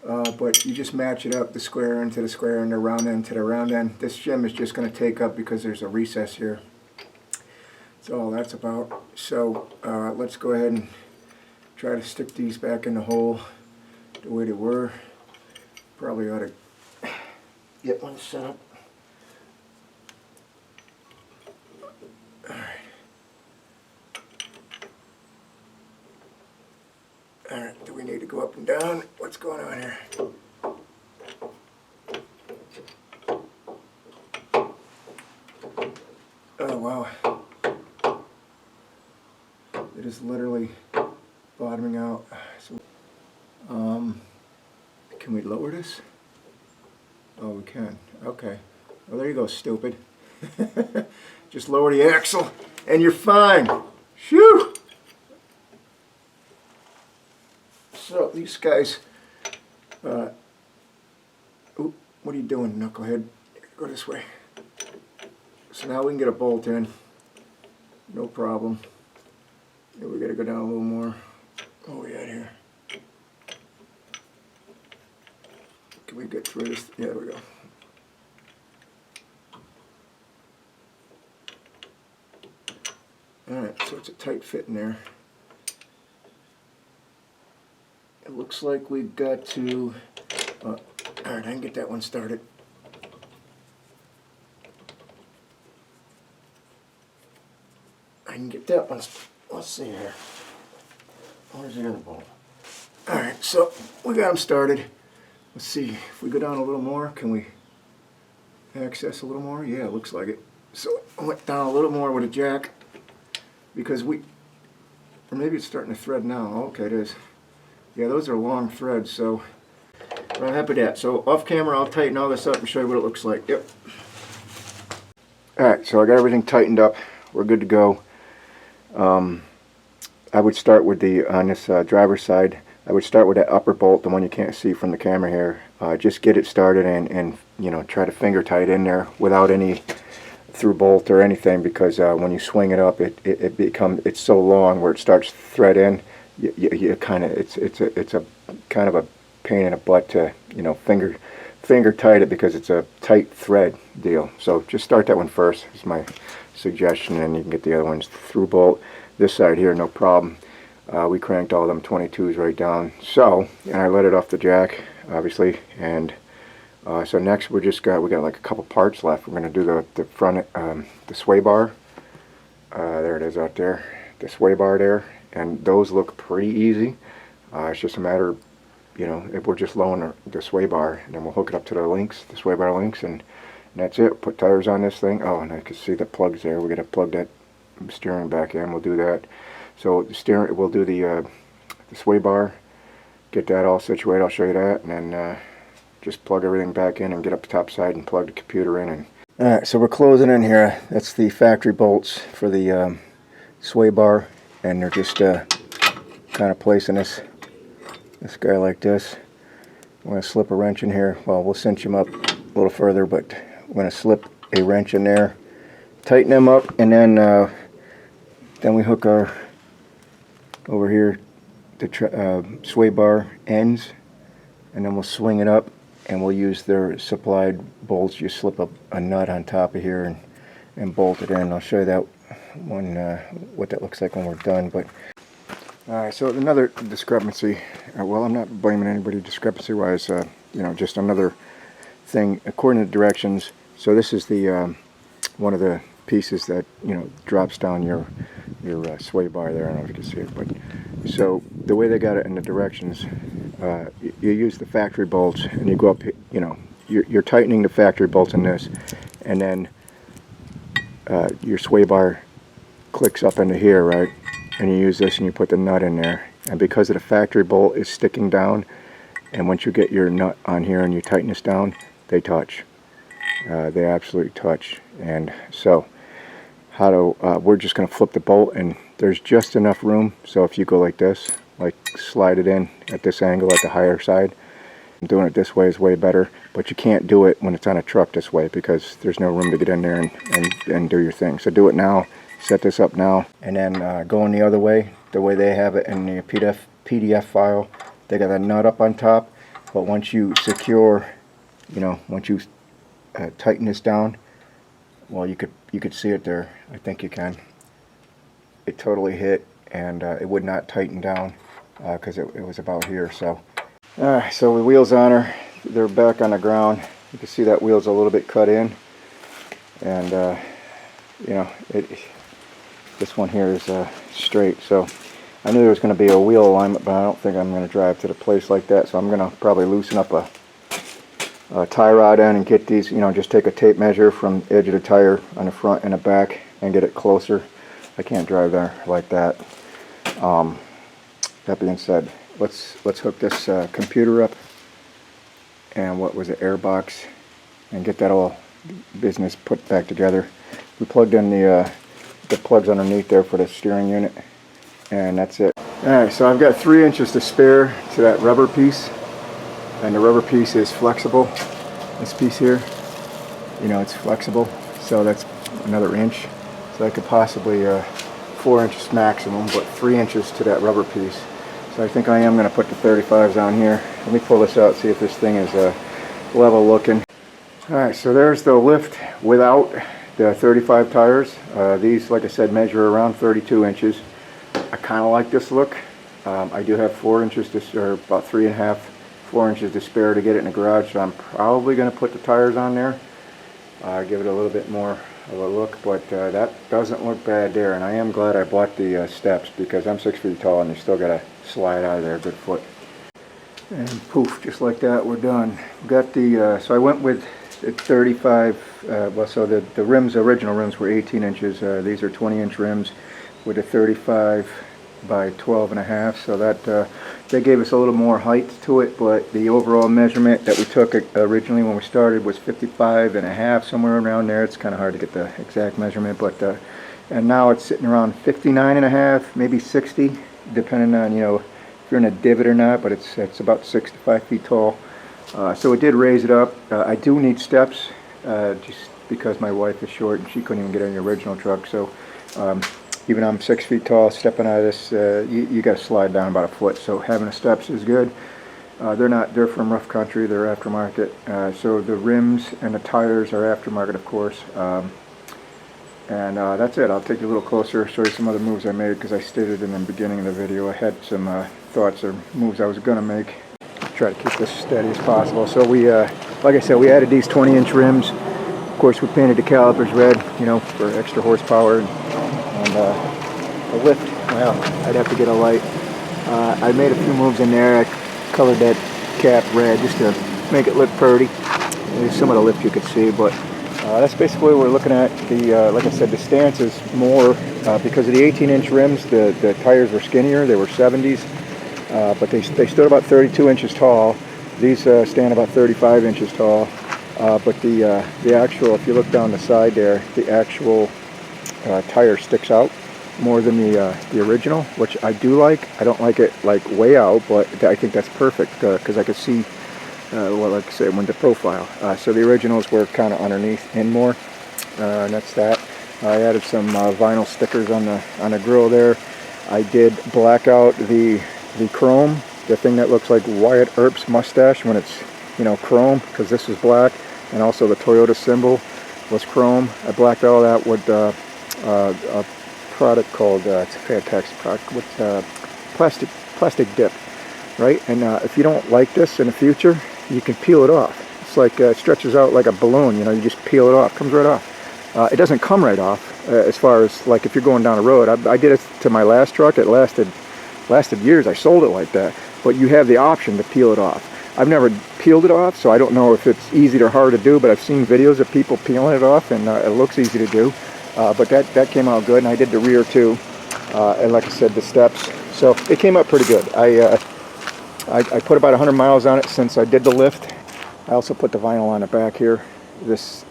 But you just match it up, the square end to the square end, the round end to the round end. This shim is just going to take up because there's a recess here. That's all that's about. So let's go ahead and try to stick these back in the hole the way they were. Probably ought to get one set up. Alright, do we need to go up and down? What's going on here? Oh wow. It is literally bottoming out. So, can we lower this? Oh, we can. Okay. Well, there you go, stupid. Just lower the axle and you're fine. Phew! So these guys, oop, what are you doing, knucklehead? Go this way. So now we can get a bolt in, no problem. Yeah, we gotta go down a little more. What we got here? Can we get through this? Yeah, there we go. Alright, so it's a tight fit in there. It looks like we've got to, alright, I can get that one started. I can get that one, let's see here. Where's the other bolt? Alright, so we got them started. Let's see, if we go down a little more, can we access a little more? Yeah, it looks like it. So I went down a little more with a jack because or maybe it's starting to thread now. Okay, it is. Yeah, those are long threads, so I'm happy with that. So off camera, I'll tighten all this up and show you what it looks like. Yep. Alright, so I got everything tightened up. We're good to go. I would start with on this driver's side, I would start with that upper bolt, the one you can't see from the camera here. Just get it started and you know, try to finger tie it in there without any through bolt or anything, because when you swing it up, it's so long where it starts to thread in. You kind of it's a kind of a pain in the butt to, you know, finger tight it because it's a tight thread deal. So just start that one first is my suggestion, and you can get the other ones through bolt. This side here, no problem. We cranked all them 22s right down. So, and I let it off the jack, obviously, and so next we got like a couple parts left. We're going to do the front, the sway bar. There it is out there, the sway bar there, and those look pretty easy. It's just a matter of, you know, if we're just lowering the sway bar, and then we'll hook it up to the sway bar links, and that's it. Put tires on this thing. Oh, and I can see the plugs there. We're going to plug that steering back in. We'll do that. So the steering, we'll do the sway bar, get that all situated. I'll show you that, and then just plug everything back in and get up the top side and plug the computer in. And alright, so we're closing in here. That's the factory bolts for the sway bar, and they're just kind of placing this guy like this. I'm going to slip a wrench in here. Well, we'll cinch him up a little further, but I'm going to slip a wrench in there, tighten them up, and then we hook our over here the sway bar ends, and then we'll swing it up, and we'll use their supplied bolts. You slip a nut on top of here and bolt it in. I'll show you that one, what that looks like when we're done. But alright, so another discrepancy. Well, I'm not blaming anybody discrepancy wise, you know, just another thing according to the directions. So this is the one of the pieces that, you know, drops down your sway bar there. I don't know if you can see it, but so the way they got it in the directions, you use the factory bolts, and you go up, you know, you're tightening the factory bolts in this, and then your sway bar clicks up into here, right? and you use this and you put the nut in there. And because of the factory bolt is sticking down, and once you get your nut on here and you tighten this down, they touch. They absolutely touch. And so we're just going to flip the bolt, and there's just enough room. So if you go like this, like slide it in at this angle at the higher side, doing it this way is way better, but you can't do it when it's on a truck this way because there's no room to get in there and do your thing. So do it now, set this up now, and then going the other way, the way they have it in the PDF file. They got a nut up on top, but once you secure, once you tighten this down, well, you could see it there. I think you can. It totally hit, and it would not tighten down because it was about here. So so the wheels on her, they're back on the ground. You can see that wheel's a little bit cut in, and this one here is straight. So I knew there was going to be a wheel alignment, but I don't think I'm going to drive to the place like that. So I'm going to probably loosen up a tie rod end and get these, just take a tape measure from the edge of the tire on the front and the back and get it closer. I can't drive there like that. That being said, let's hook this computer up and what was it, air box, and get that all business put back together. We plugged in the plugs underneath there for the steering unit, and that's it. Alright, so I've got 3 inches to spare to that rubber piece, and the rubber piece is flexible. This piece here, it's flexible, so that's another inch. So I could possibly 4 inches maximum, but 3 inches to that rubber piece. So I think I am going to put the 35s on here. Let me pull this out, see if this thing is level looking. Alright, so there's the lift without the 35 tires. These, like I said, measure around 32 inches. I kind of like this look. I do have 4 inches or about 3.5, 4 inches to spare to get it in the garage, so I'm probably going to put the tires on there. Give it a little bit more of a look, but that doesn't look bad there, and I am glad I bought the steps because I'm 6 feet tall and you still got to slide out of there a good foot. And poof, just like that, we're done. Got the so I went with the 35. Well, so the rims, original rims, were 18 inches. These are 20-inch rims with a 35 by 12.5. So that they gave us a little more height to it, but the overall measurement that we took originally when we started was 55.5, somewhere around there. It's kind of hard to get the exact measurement, but and now it's sitting around 59.5, maybe 60, depending on if you're in a divot or not. But it's about 6 to 5 feet tall. So it did raise it up. I do need steps, just because my wife is short and she couldn't even get in the original truck. So even I'm 6 feet tall, stepping out of this, you got to slide down about a foot. So having the steps is good. They're from rough country. They're aftermarket. So the rims and the tires are aftermarket, of course. And that's it. I'll take you a little closer, show you some other moves I made, because I stated in the beginning of the video I had some thoughts or moves I was going to make. Try to keep this steady as possible. So we, like I said, we added these 20-inch rims. Of course, we painted the calipers red, for extra horsepower. And the lift, well, I'd have to get a light. I made a few moves in there. I colored that cap red just to make it look pretty. There's some of the lift you could see, but that's basically what we're looking at. Like I said, the stance is more because of the 18-inch rims. The tires were skinnier. They were 70s, but they stood about 32 inches tall. These stand about 35 inches tall. But the actual, if you look down the side there, the actual tire sticks out more than the original, which I do like. I don't like it like way out, but I think that's perfect because I could see, well, like I said, when the profile. So the originals were kind of underneath in more, and that's that. I added some vinyl stickers on the grill there. I did black out the chrome, the thing that looks like Wyatt Earp's mustache when it's chrome, because this is black, and also the Toyota symbol was chrome. I blacked all that with a product called it's a fantastic product with plastic dip, right? And if you don't like this in the future, you can peel it off. It's like it stretches out like a balloon. You just peel it off. It comes right off. It doesn't come right off as far as like if you're going down the road. I did it to my last truck. It lasted years. I sold it like that. But you have the option to peel it off. I've never peeled it off, so I don't know if it's easy or hard to do, but I've seen videos of people peeling it off, and it looks easy to do. But that came out good, and I did the rear too. and like I said, the steps. So it came up pretty good. I put about 100 miles on it since I did the lift. I also put the vinyl on the back here. This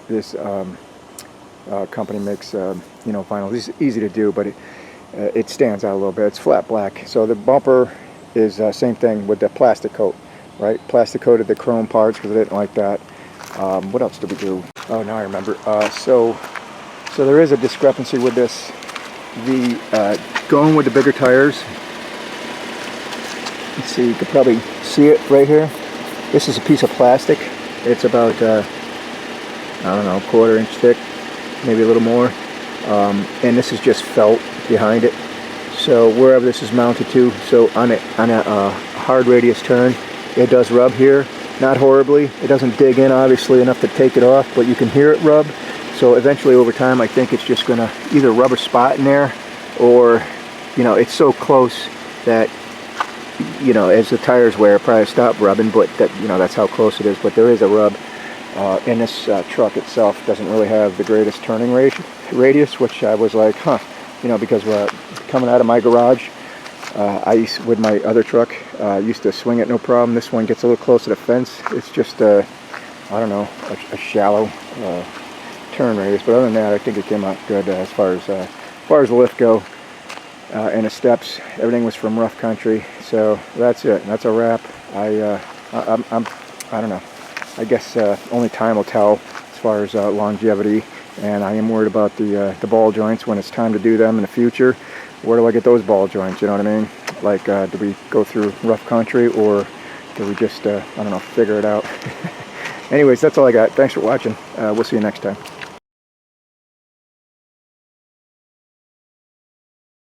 company makes vinyl. It's easy to do, but it stands out a little bit. It's flat black. So the bumper is same thing with the plastic coat, right? Plastic coated the chrome parts because I didn't like that. What else did we do? Oh, now I remember. So there is a discrepancy with this. Going with the bigger tires. Let's see, you can probably see it right here. This is a piece of plastic. It's about, I don't know, 1/4 inch thick, maybe a little more. And this is just felt behind it. So wherever this is mounted to, so on a hard radius turn, it does rub here. Not horribly. It doesn't dig in obviously enough to take it off, but you can hear it rub. So eventually over time I think it's just gonna either rub a spot in there, or it's so close that as the tires wear, it probably stop rubbing, but that's how close it is. But there is a rub. And this truck itself doesn't really have the greatest turning radius, which I was like, because coming out of my garage, with my other truck, I used to swing it no problem. This one gets a little close to the fence. It's just I don't know, a shallow turn radius. But other than that, I think it came out good as far as the lift go. And the steps, everything was from rough country. So that's it. That's a wrap. I don't know. I guess only time will tell as far as longevity. And I am worried about the ball joints when it's time to do them in the future. Where do I get those ball joints? You know what I mean? Like, do we go through rough country, or do we just, I don't know, figure it out? Anyways, that's all I got. Thanks for watching. We'll see you next time.